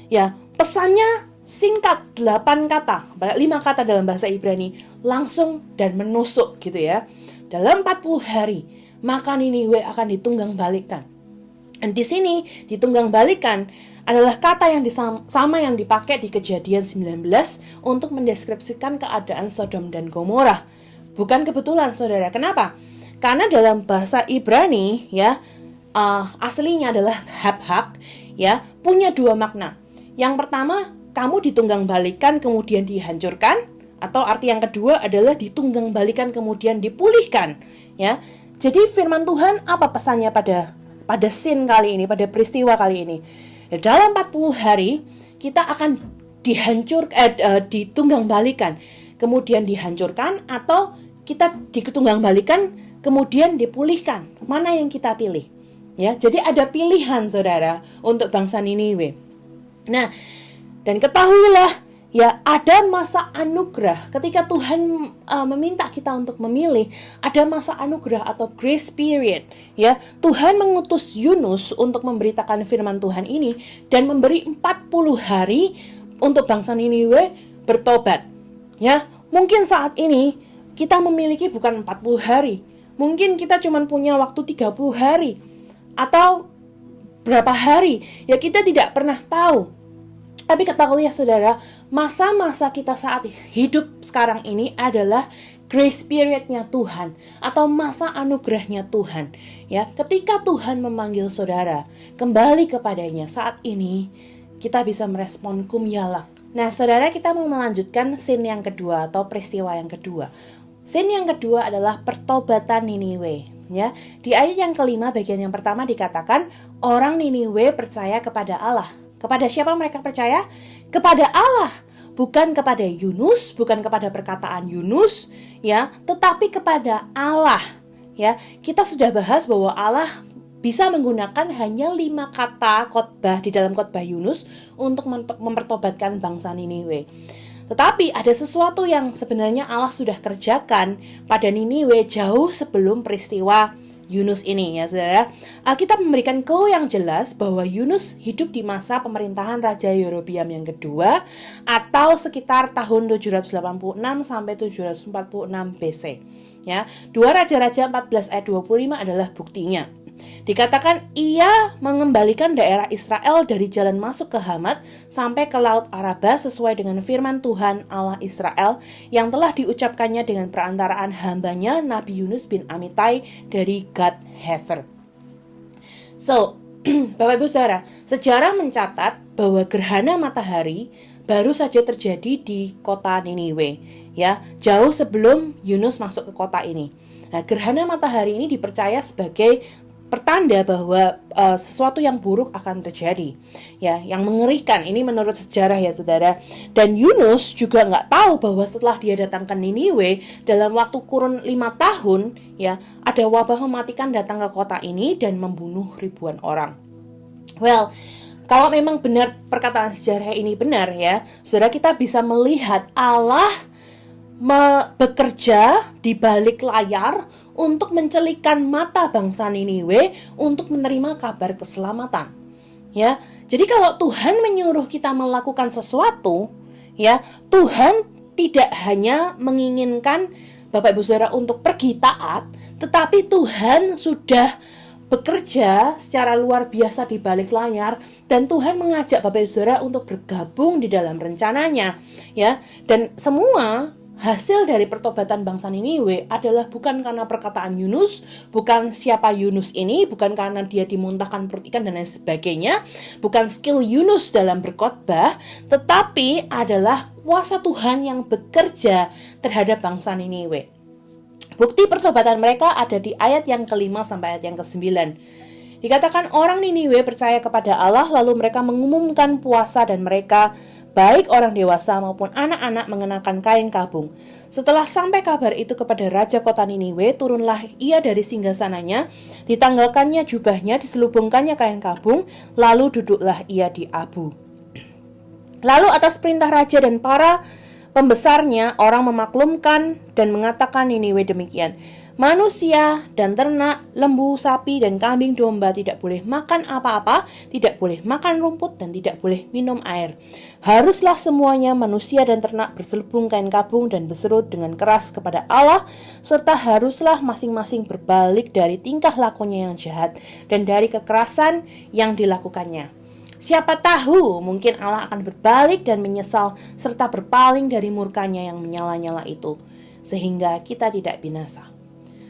Ya, pesannya singkat, 8 kata, 5 kata dalam bahasa Ibrani, langsung dan menusuk gitu ya. Dalam 40 hari maka Niniwe akan ditunggang balikan. Dan di sini ditunggangbalikan adalah kata yang sama yang dipakai di Kejadian 19 untuk mendeskripsikan keadaan Sodom dan Gomora. Bukan kebetulan, saudara. Kenapa? Karena dalam bahasa Ibrani, ya, aslinya adalah habhak, ya, punya dua makna. Yang pertama, kamu ditunggangbalikan kemudian dihancurkan, atau arti yang kedua adalah ditunggangbalikan kemudian dipulihkan, ya. Jadi firman Tuhan apa pesannya pada scene kali ini, pada peristiwa kali ini? Dalam 40 hari kita akan ditunggangbalikan, kemudian dihancurkan, atau kita ditunggangbalikan kemudian dipulihkan. Mana yang kita pilih? Ya, jadi ada pilihan, saudara, untuk bangsa Niniwe. Nah, dan ketahuilah, ya, ada masa anugerah ketika Tuhan meminta kita untuk memilih. Ada masa anugerah atau grace period, ya. Tuhan mengutus Yunus untuk memberitakan firman Tuhan ini dan memberi 40 hari untuk bangsa Niniwe bertobat. Ya, mungkin saat ini kita memiliki bukan 40 hari. Mungkin kita cuma punya waktu 30 hari atau berapa hari, ya, kita tidak pernah tahu. Tapi ketahui ya, saudara, masa-masa kita saat hidup sekarang ini adalah grace periodnya Tuhan atau masa anugerahnya Tuhan. Ya, ketika Tuhan memanggil saudara kembali kepadanya saat ini, kita bisa merespon kum yalak. Nah, saudara, kita mau melanjutkan scene yang kedua atau peristiwa yang kedua. Scene yang kedua adalah pertobatan Niniwe. Ya, di ayat yang kelima bagian yang pertama dikatakan orang Niniwe percaya kepada Allah. Kepada siapa mereka percaya? Kepada Allah, bukan kepada Yunus, bukan kepada perkataan Yunus, ya, tetapi kepada Allah. Ya, kita sudah bahas bahwa Allah bisa menggunakan hanya 5 kata khotbah di dalam khotbah Yunus untuk mempertobatkan bangsa Niniwe. Tetapi ada sesuatu yang sebenarnya Allah sudah kerjakan pada Niniwe jauh sebelum peristiwa Yunus ini, ya, saudara. Alkitab memberikan clue yang jelas bahwa Yunus hidup di masa pemerintahan Raja Yerobeam yang kedua atau sekitar tahun 786 sampai 746 BC. Ya, 2 Raja-Raja 14 ayat 25 adalah buktinya. Dikatakan ia mengembalikan daerah Israel dari jalan masuk ke Hamat sampai ke Laut Araba sesuai dengan firman Tuhan Allah Israel yang telah diucapkannya dengan perantaraan hambanya Nabi Yunus bin Amitai dari Gad Hefer. So, Bapak Ibu Saudara, sejarah mencatat bahwa gerhana matahari baru saja terjadi di kota Niniwe, ya, jauh sebelum Yunus masuk ke kota ini. Nah, gerhana matahari ini dipercaya sebagai pertanda bahwa sesuatu yang buruk akan terjadi, ya, yang mengerikan. Ini menurut sejarah, ya, saudara. Dan Yunus juga nggak tahu bahwa setelah dia datang ke Niniwe dalam waktu kurun 5 tahun, ya, ada wabah mematikan datang ke kota ini dan membunuh ribuan orang. Well, kalau memang benar perkataan sejarah ini benar, ya, saudara, kita bisa melihat Allah bekerja di balik layar untuk mencelikkan mata bangsa Niniwe untuk menerima kabar keselamatan. Ya, jadi kalau Tuhan menyuruh kita melakukan sesuatu, ya, Tuhan tidak hanya menginginkan Bapak Ibu Saudara untuk pergi taat, tetapi Tuhan sudah bekerja secara luar biasa di balik layar dan Tuhan mengajak Bapak Ibu Saudara untuk bergabung di dalam rencananya, ya. Dan semua hasil dari pertobatan bangsa Niniwe adalah bukan karena perkataan Yunus, bukan siapa Yunus ini, bukan karena dia dimuntahkan perut ikan dan lain sebagainya, bukan skill Yunus dalam berkhotbah, tetapi adalah kuasa Tuhan yang bekerja terhadap bangsa Niniwe. Bukti pertobatan mereka ada di ayat yang ke-5 sampai ayat yang ke-9. Dikatakan orang Niniwe percaya kepada Allah, lalu mereka mengumumkan puasa dan mereka, baik orang dewasa maupun anak-anak, mengenakan kain kabung. Setelah sampai kabar itu kepada raja kota Niniwe, turunlah ia dari singgasananya, ditanggalkannya jubahnya, diselubungkannya kain kabung, lalu duduklah ia di abu. Lalu atas perintah raja dan para pembesarnya, orang memaklumkan dan mengatakan Niniwe demikian. Manusia dan ternak, lembu, sapi, dan kambing domba tidak boleh makan apa-apa, tidak boleh makan rumput, dan tidak boleh minum air. Haruslah semuanya manusia dan ternak berselubung kain kabung dan berseru dengan keras kepada Allah, serta haruslah masing-masing berbalik dari tingkah lakunya yang jahat dan dari kekerasan yang dilakukannya. Siapa tahu mungkin Allah akan berbalik dan menyesal serta berpaling dari murkanya yang menyala-nyala itu, sehingga kita tidak binasa.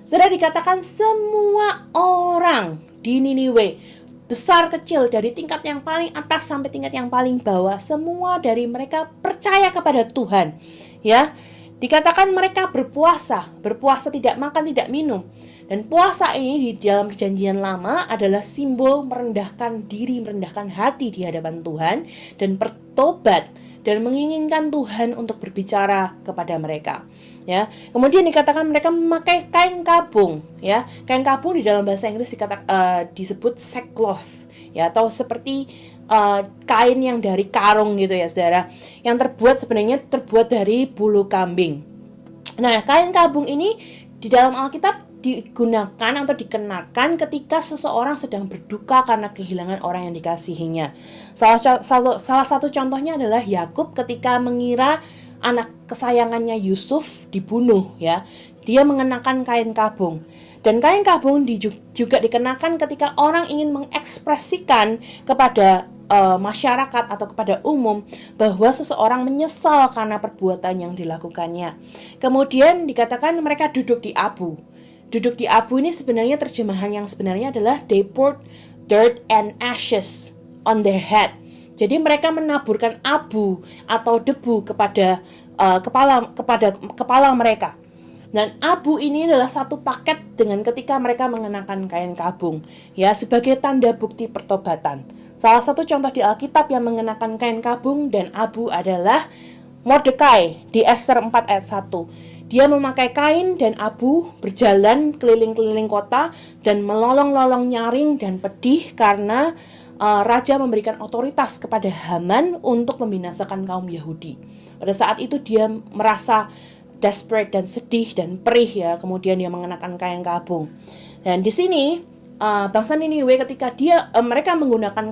Sudah dikatakan semua orang di Niniwe, besar kecil, dari tingkat yang paling atas sampai tingkat yang paling bawah, semua dari mereka percaya kepada Tuhan. Ya, dikatakan mereka berpuasa tidak makan, tidak minum. Dan puasa ini di dalam perjanjian lama adalah simbol merendahkan diri, merendahkan hati di hadapan Tuhan dan bertobat dan menginginkan Tuhan untuk berbicara kepada mereka. Ya, kemudian dikatakan mereka memakai kain kabung. Ya, kain kabung di dalam bahasa Inggris disebut sackcloth, ya, atau seperti kain yang dari karung gitu ya, saudara. Yang sebenarnya terbuat dari bulu kambing. Nah, kain kabung ini di dalam Alkitab digunakan atau dikenakan ketika seseorang sedang berduka karena kehilangan orang yang dikasihinya. Salah satu contohnya adalah Yakub ketika mengira anak kesayangannya Yusuf dibunuh, ya. Dia mengenakan kain kabung. Dan kain kabung juga dikenakan ketika orang ingin mengekspresikan kepada masyarakat atau kepada umum bahwa seseorang menyesal karena perbuatan yang dilakukannya. Kemudian dikatakan mereka duduk di abu. Duduk di abu ini sebenarnya terjemahan yang sebenarnya adalah they poured dirt and ashes on their head. Jadi mereka menaburkan abu atau debu kepada kepala mereka. Dan abu ini adalah satu paket dengan ketika mereka mengenakan kain kabung, ya, sebagai tanda bukti pertobatan. Salah satu contoh di Alkitab yang mengenakan kain kabung dan abu adalah Mordekai di Ester 4 ayat 1. Dia memakai kain dan abu, berjalan keliling-keliling kota dan melolong-lolong nyaring dan pedih karena raja memberikan otoritas kepada Haman untuk membinasakan kaum Yahudi. Pada saat itu dia merasa desperate dan sedih dan perih, ya. Kemudian dia mengenakan kain kabung. Dan di sini bangsa Niniwe ketika mereka menggunakan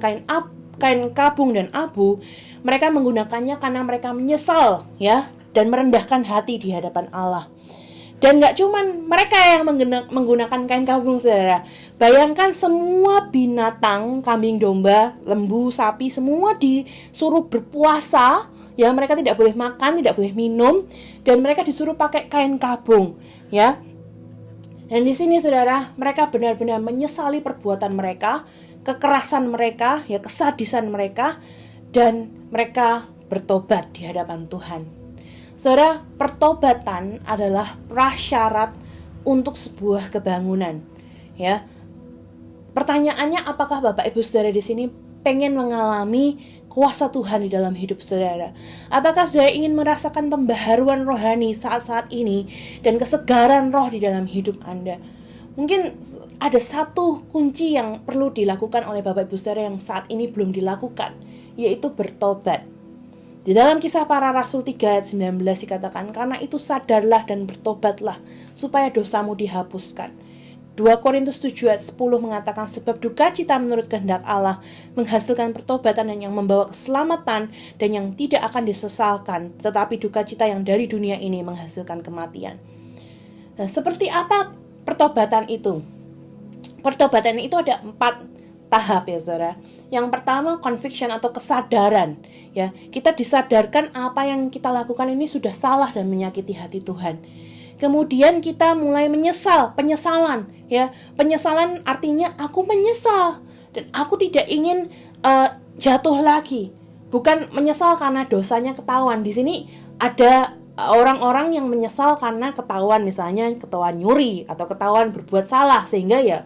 kain kabung dan abu, mereka menggunakannya karena mereka menyesal, ya, dan merendahkan hati di hadapan Allah. Dan gak cuman mereka yang menggunakan kain kabung, saudara. Bayangkan semua binatang, kambing, domba, lembu, sapi, semua disuruh berpuasa. Ya, mereka tidak boleh makan, tidak boleh minum, dan mereka disuruh pakai kain kabung, ya. Dan di sini, saudara, mereka benar-benar menyesali perbuatan mereka, kekerasan mereka, ya, kesadisan mereka, dan mereka bertobat di hadapan Tuhan. Saudara, pertobatan adalah prasyarat untuk sebuah kebangunan, ya. Pertanyaannya, apakah Bapak Ibu Saudara di sini pengen mengalami kuasa Tuhan di dalam hidup saudara? Apakah saudara ingin merasakan pembaharuan rohani saat-saat ini dan kesegaran roh di dalam hidup Anda? Mungkin ada satu kunci yang perlu dilakukan oleh Bapak Ibu Saudara yang saat ini belum dilakukan, yaitu bertobat. Di dalam Kisah Para Rasul 3 ayat 19 dikatakan, karena itu sadarlah dan bertobatlah supaya dosamu dihapuskan. 2 Korintus 7 ayat 10 mengatakan, sebab duka cita menurut kehendak Allah menghasilkan pertobatan yang membawa keselamatan dan yang tidak akan disesalkan, tetapi duka cita yang dari dunia ini menghasilkan kematian. Nah, seperti apa pertobatan itu? Pertobatan itu ada 4 tahap, ya saudara. Yang pertama, conviction atau kesadaran, ya. Kita disadarkan apa yang kita lakukan ini sudah salah dan menyakiti hati Tuhan. Kemudian kita mulai menyesal, penyesalan, ya. Penyesalan artinya aku menyesal dan aku tidak ingin jatuh lagi. Bukan menyesal karena dosanya ketahuan. Di sini ada orang-orang yang menyesal karena ketahuan, misalnya ketahuan nyuri atau ketahuan berbuat salah, sehingga ya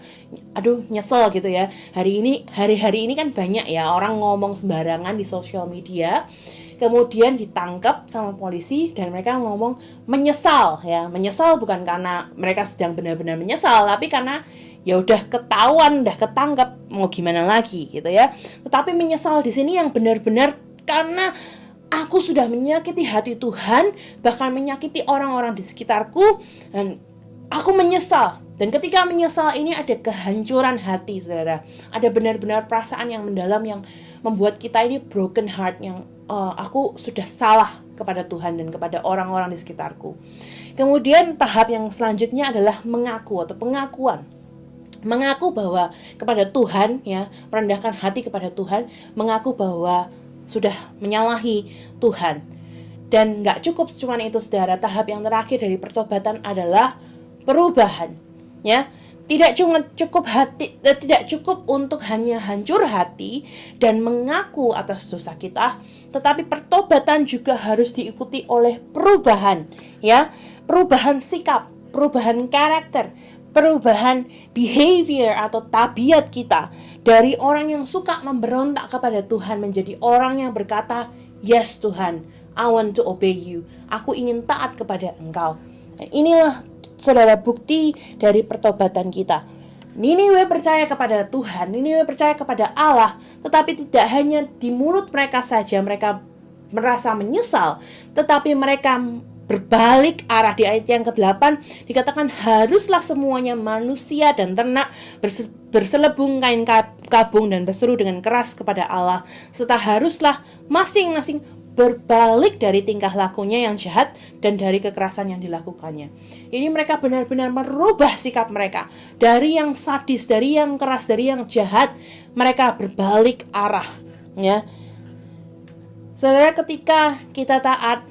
aduh nyesel gitu ya. Hari-hari ini kan banyak ya orang ngomong sembarangan di sosial media, kemudian ditangkap sama polisi dan mereka ngomong menyesal, ya. Menyesal bukan karena mereka sedang benar-benar menyesal, tapi karena ya udah ketahuan, udah ketangkap, mau gimana lagi gitu ya. Tetapi menyesal di sini yang benar-benar karena aku sudah menyakiti hati Tuhan, bahkan menyakiti orang-orang di sekitarku, dan aku menyesal. Dan ketika menyesal ini ada kehancuran hati, saudara. Ada benar-benar perasaan yang mendalam yang membuat kita ini broken heart, yang aku sudah salah kepada Tuhan dan kepada orang-orang di sekitarku. Kemudian tahap yang selanjutnya adalah mengaku atau pengakuan. Mengaku bahwa kepada Tuhan, ya, merendahkan hati kepada Tuhan, mengaku bahwa sudah menyalahi Tuhan. Dan gak cukup cuma itu, saudara. Tahap yang terakhir dari pertobatan adalah perubahan. Ya, tidak cukup untuk hanya hancur hati dan mengaku atas dosa kita, tetapi pertobatan juga harus diikuti oleh perubahan, ya, perubahan sikap, perubahan karakter, perubahan behavior atau tabiat kita dari orang yang suka memberontak kepada Tuhan menjadi orang yang berkata, "Yes Tuhan, I want to obey you. Aku ingin taat kepada Engkau." Nah, inilah, saudara, bukti dari pertobatan kita. Niniwe percaya kepada Tuhan, Niniwe percaya kepada Allah, tetapi tidak hanya di mulut mereka saja mereka merasa menyesal, tetapi mereka berbalik arah. Di ayat yang ke-8 dikatakan, haruslah semuanya manusia dan ternak berselebung kain kabung dan berseru dengan keras kepada Allah, serta haruslah masing-masing berbalik dari tingkah lakunya yang jahat dan dari kekerasan yang dilakukannya. Ini mereka benar-benar merubah sikap mereka. Dari yang sadis, dari yang keras, dari yang jahat, mereka berbalik arah. Ya, saudara, ketika kita taat,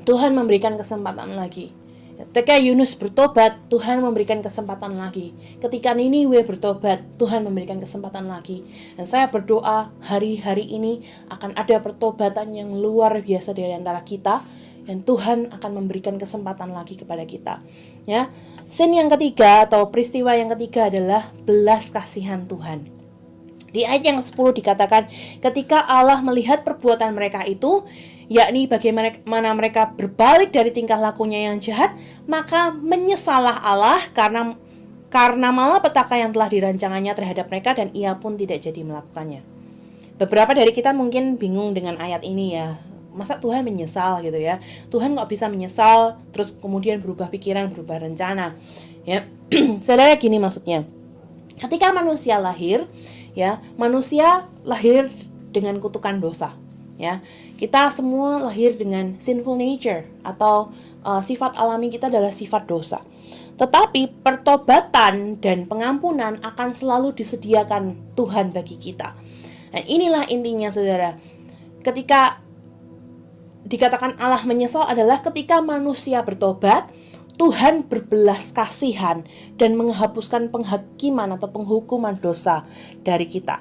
Tuhan memberikan kesempatan lagi. Ketika Yunus bertobat, Tuhan memberikan kesempatan lagi. Ketika Niniwe bertobat, Tuhan memberikan kesempatan lagi. Dan saya berdoa hari-hari ini akan ada pertobatan yang luar biasa dari antara kita, dan Tuhan akan memberikan kesempatan lagi kepada kita. Ya, scene yang ketiga atau peristiwa yang ketiga adalah belas kasihan Tuhan. Di ayat yang 10 dikatakan, ketika Allah melihat perbuatan mereka itu, yakni bagaimana mereka berbalik dari tingkah lakunya yang jahat, maka menyesallah Allah karena malapetaka yang telah dirancangannya terhadap mereka, dan ia pun tidak jadi melakukannya. Beberapa dari kita mungkin bingung dengan ayat ini, ya. Masa Tuhan menyesal gitu, ya? Tuhan kok bisa menyesal terus kemudian berubah pikiran, berubah rencana, ya? Saudara, gini maksudnya. Ketika manusia lahir, ya, manusia lahir dengan kutukan dosa. Ya, kita semua lahir dengan sinful nature atau sifat alami kita adalah sifat dosa. Tetapi pertobatan dan pengampunan akan selalu disediakan Tuhan bagi kita. Dan inilah intinya, saudara. Ketika dikatakan Allah menyesal adalah ketika manusia bertobat, Tuhan berbelas kasihan dan menghapuskan penghakiman atau penghukuman dosa dari kita.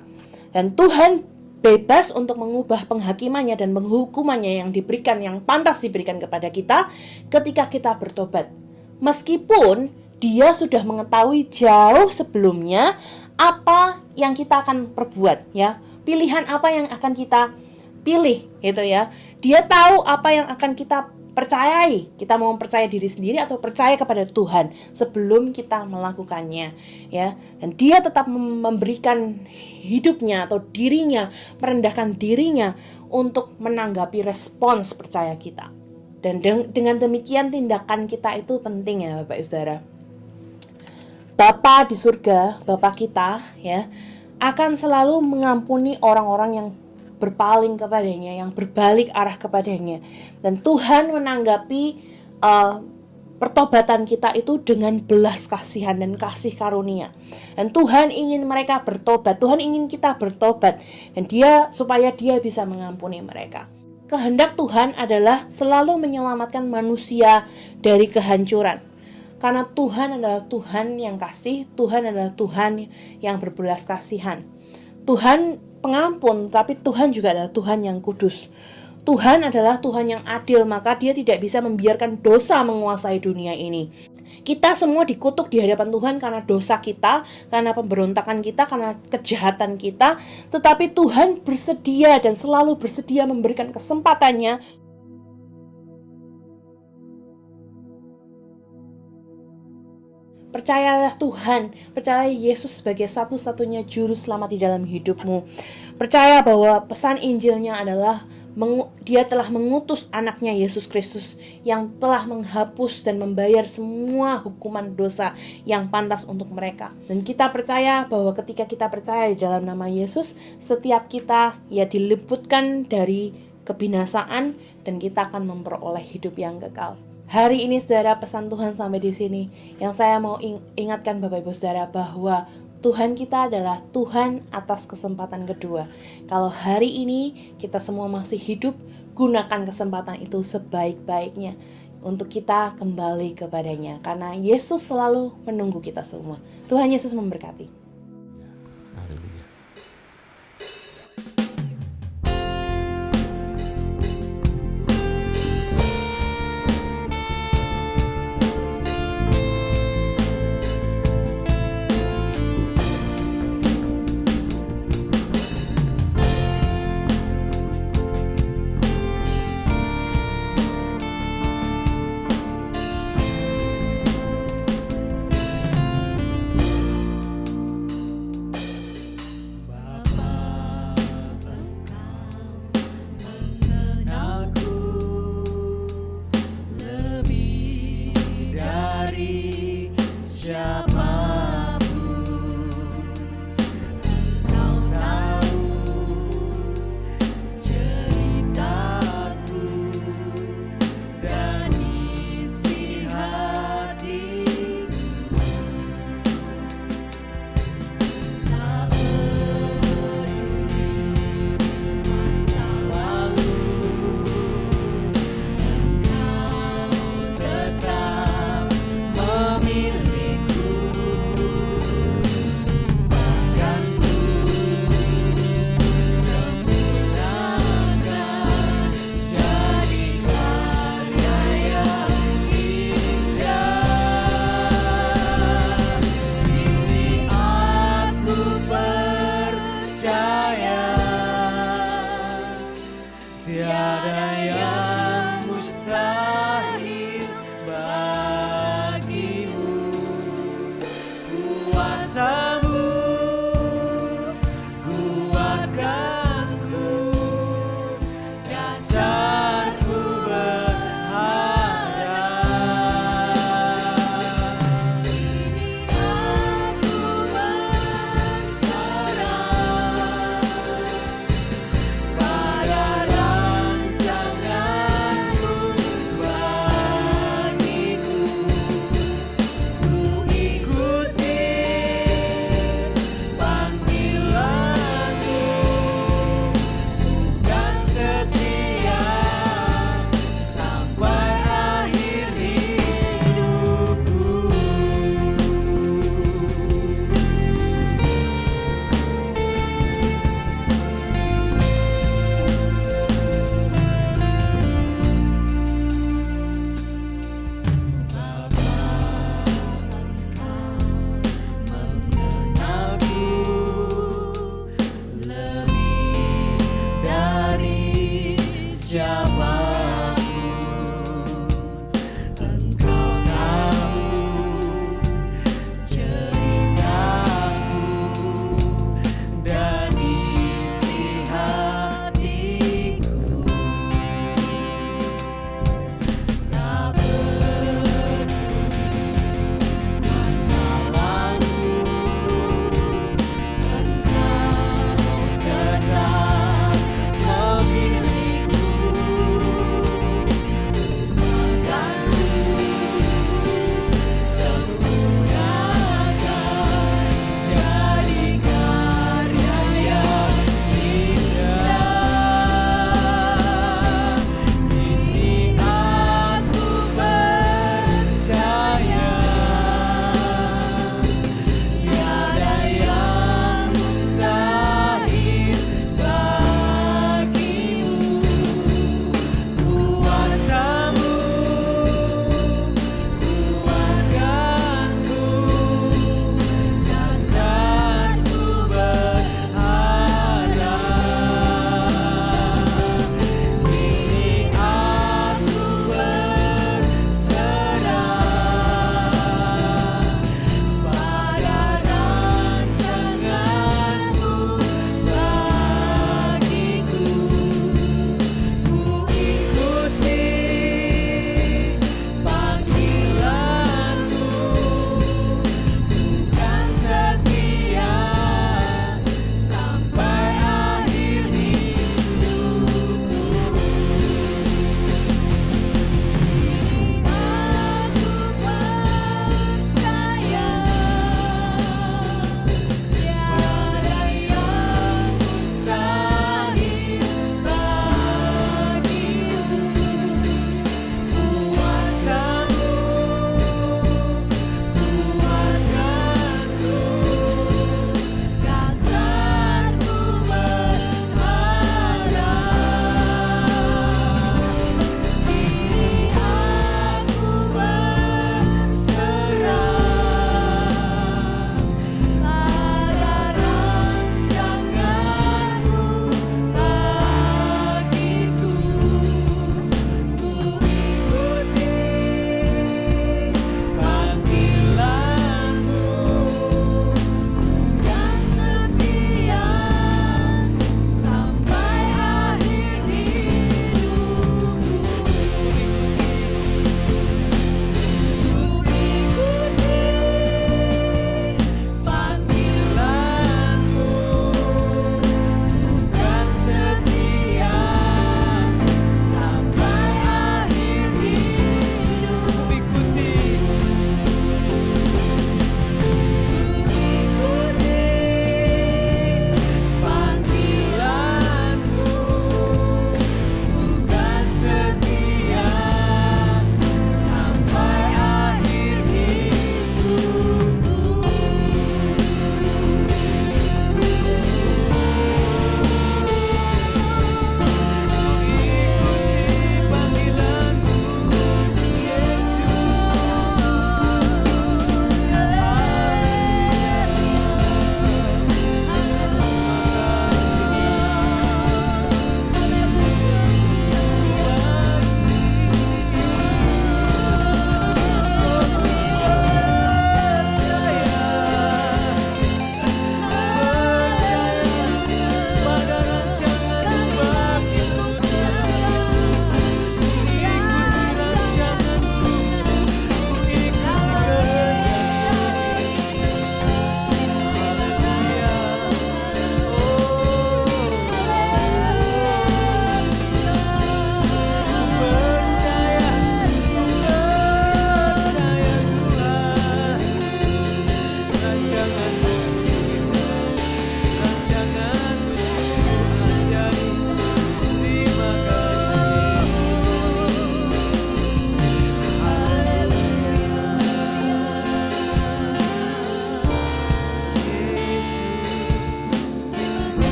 Dan Tuhan bebas untuk mengubah penghakimannya dan penghukumannya yang diberikan, yang pantas diberikan kepada kita ketika kita bertobat. Meskipun Dia sudah mengetahui jauh sebelumnya apa yang kita akan perbuat, ya. Pilihan apa yang akan kita pilih, gitu ya. Dia tahu apa yang akan kita percayai. Kita mau percaya diri sendiri atau percaya kepada Tuhan sebelum kita melakukannya, ya. Dan Dia tetap memberikan hidupnya atau dirinya, merendahkan dirinya untuk menanggapi respons percaya kita. Dan dengan demikian tindakan kita itu penting, ya Bapak Ibu Saudara. Bapa di surga, Bapa kita, ya, akan selalu mengampuni orang-orang yang berpaling kepadanya, yang berbalik arah kepadanya. Dan Tuhan menanggapi pertobatan kita itu dengan belas kasihan dan kasih karunia. Dan Tuhan ingin mereka bertobat, Tuhan ingin kita bertobat, dan supaya Dia bisa mengampuni mereka. Kehendak Tuhan adalah selalu menyelamatkan manusia dari kehancuran. Karena Tuhan adalah Tuhan yang kasih, Tuhan adalah Tuhan yang berbelas kasihan. Tuhan pengampun, tapi Tuhan juga adalah Tuhan yang kudus. Tuhan adalah Tuhan yang adil, maka Dia tidak bisa membiarkan dosa menguasai dunia ini. Kita semua dikutuk di hadapan Tuhan karena dosa kita, karena pemberontakan kita, karena kejahatan kita. Tetapi Tuhan bersedia dan selalu bersedia memberikan kesempatannya Percayalah Tuhan, percaya Yesus sebagai satu-satunya juru selamat di dalam hidupmu. Percaya bahwa pesan Injilnya adalah Dia telah mengutus anaknya Yesus Kristus yang telah menghapus dan membayar semua hukuman dosa yang pantas untuk mereka. Dan kita percaya bahwa ketika kita percaya di dalam nama Yesus, setiap kita diluputkan dari kebinasaan dan kita akan memperoleh hidup yang kekal. Hari ini saudara, pesan Tuhan sampai di sini. Yang saya mau ingatkan Bapak Ibu Saudara bahwa Tuhan kita adalah Tuhan atas kesempatan kedua. Kalau hari ini kita semua masih hidup, gunakan kesempatan itu sebaik-baiknya untuk kita kembali kepadanya. Karena Yesus selalu menunggu kita semua. Tuhan Yesus memberkati. Haleluya.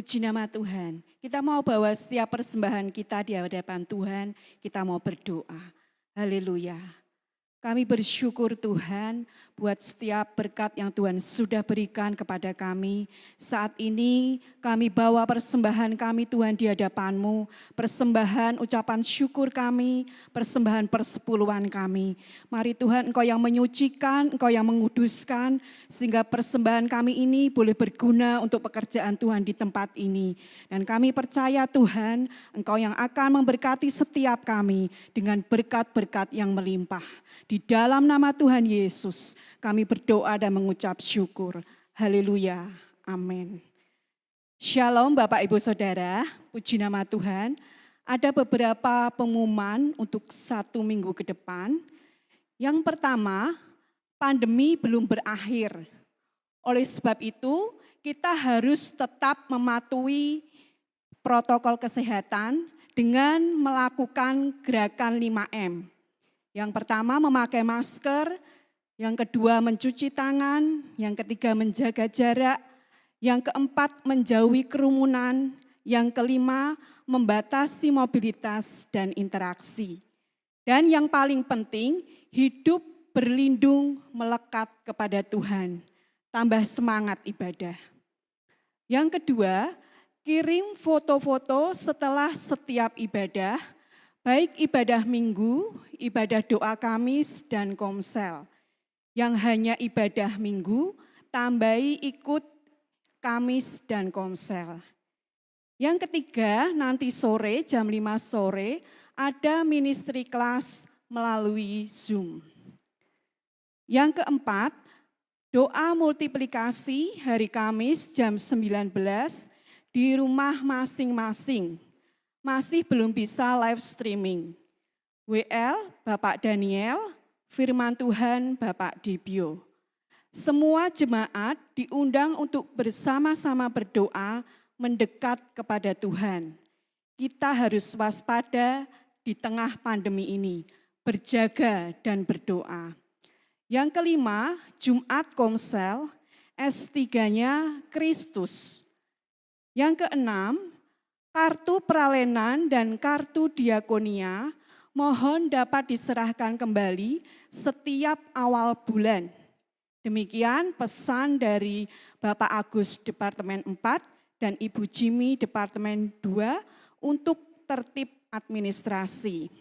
Puji nama Tuhan. Kita mau bawa setiap persembahan kita di hadapan Tuhan, kita mau berdoa. Haleluya. Kami bersyukur Tuhan buat setiap berkat yang Tuhan sudah berikan kepada kami. Saat ini kami bawa persembahan kami Tuhan di hadapan-Mu. Persembahan ucapan syukur kami, persembahan persepuluhan kami. Mari Tuhan Engkau yang menyucikan, Engkau yang menguduskan. Sehingga persembahan kami ini boleh berguna untuk pekerjaan Tuhan di tempat ini. Dan kami percaya Tuhan Engkau yang akan memberkati setiap kami dengan berkat-berkat yang melimpah. Di dalam nama Tuhan Yesus, kami berdoa dan mengucap syukur. Haleluya. Amin. Shalom Bapak Ibu Saudara, puji nama Tuhan. Ada beberapa pengumuman untuk 1 minggu ke depan. Yang pertama, pandemi belum berakhir. Oleh sebab itu, kita harus tetap mematuhi protokol kesehatan dengan melakukan gerakan 5M. Yang pertama memakai masker, yang kedua mencuci tangan, yang ketiga menjaga jarak, yang keempat menjauhi kerumunan, yang kelima membatasi mobilitas dan interaksi. Dan yang paling penting, hidup berlindung melekat kepada Tuhan, tambah semangat ibadah. Yang kedua, kirim foto-foto setelah setiap ibadah, baik ibadah minggu, ibadah doa Kamis, dan komsel. Yang hanya ibadah minggu, tambahi ikut Kamis dan komsel. Yang ketiga, nanti sore jam 5 sore ada ministry class melalui Zoom. Yang keempat, doa multiplikasi hari Kamis jam 19 di rumah masing-masing. Masih belum bisa live streaming. WL Bapak Daniel, Firman Tuhan Bapak Dibio. Semua jemaat diundang untuk bersama-sama berdoa mendekat kepada Tuhan. Kita harus waspada di tengah pandemi ini, berjaga dan berdoa. Yang kelima, Jumat Komsel, S3-nya Kristus. Yang keenam, kartu peralenan dan kartu diakonia mohon dapat diserahkan kembali setiap awal bulan. Demikian pesan dari Bapak Agus Departemen 4 dan Ibu Jimmy Departemen 2 untuk tertib administrasi.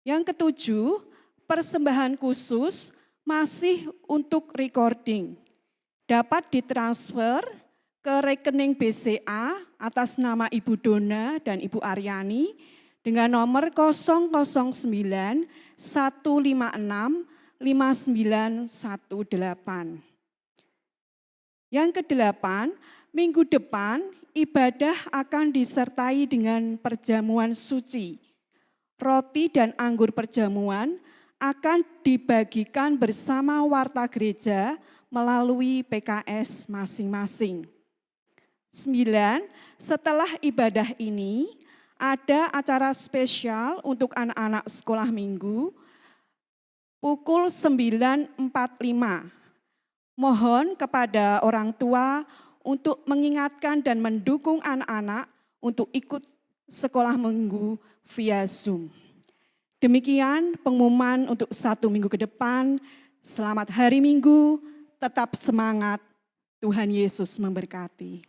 Yang ketujuh, persembahan khusus masih untuk recording. Dapat ditransfer ke rekening BCA atas nama Ibu Dona dan Ibu Aryani dengan nomor 009 156 5918. Yang kedelapan, minggu depan ibadah akan disertai dengan perjamuan suci. Roti dan anggur perjamuan akan dibagikan bersama warta gereja melalui PKS masing-masing. 9, setelah ibadah ini ada acara spesial untuk anak-anak sekolah minggu pukul 9.45. Mohon kepada orang tua untuk mengingatkan dan mendukung anak-anak untuk ikut sekolah minggu via Zoom. Demikian pengumuman untuk 1 minggu ke depan. Selamat hari Minggu, tetap semangat, Tuhan Yesus memberkati.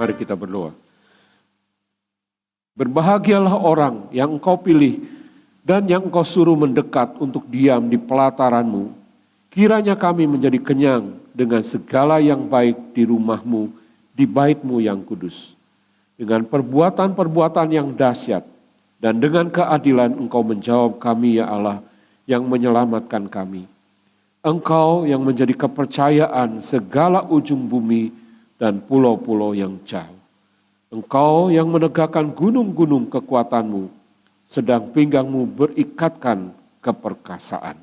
Mari kita berdoa. Berbahagialah orang yang Engkau pilih dan yang Engkau suruh mendekat untuk diam di pelataran-Mu. Kiranya kami menjadi kenyang dengan segala yang baik di rumah-Mu, di bait-Mu yang kudus. Dengan perbuatan-perbuatan yang dahsyat dan dengan keadilan Engkau menjawab kami ya Allah yang menyelamatkan kami. Engkau yang menjadi kepercayaan segala ujung bumi dan pulau-pulau yang jauh. Engkau yang menegakkan gunung-gunung kekuatan-Mu, sedang pinggang-Mu berikatkan keperkasaan.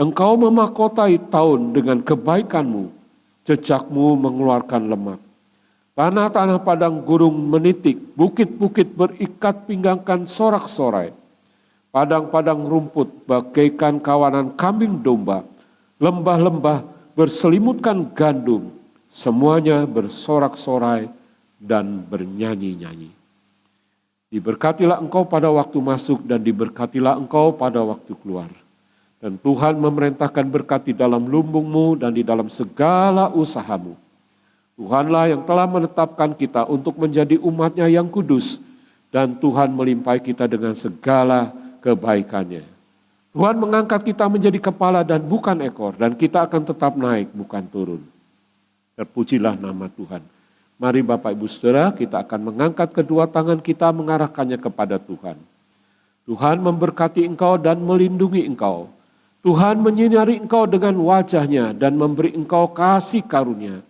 Engkau memahkotai tahun dengan kebaikan-Mu, jejak-Mu mengeluarkan lemak. Tanah-tanah padang gurun menitik, bukit-bukit berikat pinggangkan sorak-sorai. Padang-padang rumput bagaikan kawanan kambing domba, lembah-lembah berselimutkan gandum, semuanya bersorak-sorai dan bernyanyi-nyanyi. Diberkatilah Engkau pada waktu masuk dan diberkatilah Engkau pada waktu keluar. Dan Tuhan memerintahkan berkat di dalam lumbung-Mu dan di dalam segala usaha-Mu. Tuhanlah yang telah menetapkan kita untuk menjadi umat-Nya yang kudus. Dan Tuhan melimpahi kita dengan segala kebaikan-Nya. Tuhan mengangkat kita menjadi kepala dan bukan ekor. Dan kita akan tetap naik bukan turun. Terpujilah nama Tuhan. Mari Bapak Ibu Saudara, kita akan mengangkat kedua tangan kita mengarahkannya kepada Tuhan. Tuhan memberkati engkau dan melindungi engkau. Tuhan menyinari engkau dengan wajah-Nya dan memberi engkau kasih karunia.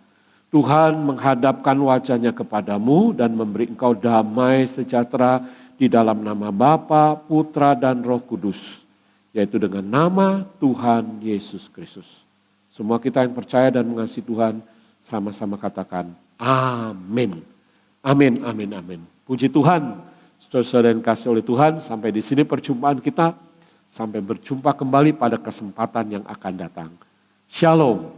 Tuhan menghadapkan wajah-Nya kepadamu dan memberi engkau damai sejahtera di dalam nama Bapa, Putra dan Roh Kudus, yaitu dengan nama Tuhan Yesus Kristus. Semua kita yang percaya dan mengasihi Tuhan sama-sama katakan amin. Amin, amin, amin. Puji Tuhan, saudara-saudara yang kasih oleh Tuhan, sampai di sini perjumpaan kita. Sampai berjumpa kembali pada kesempatan yang akan datang. Shalom.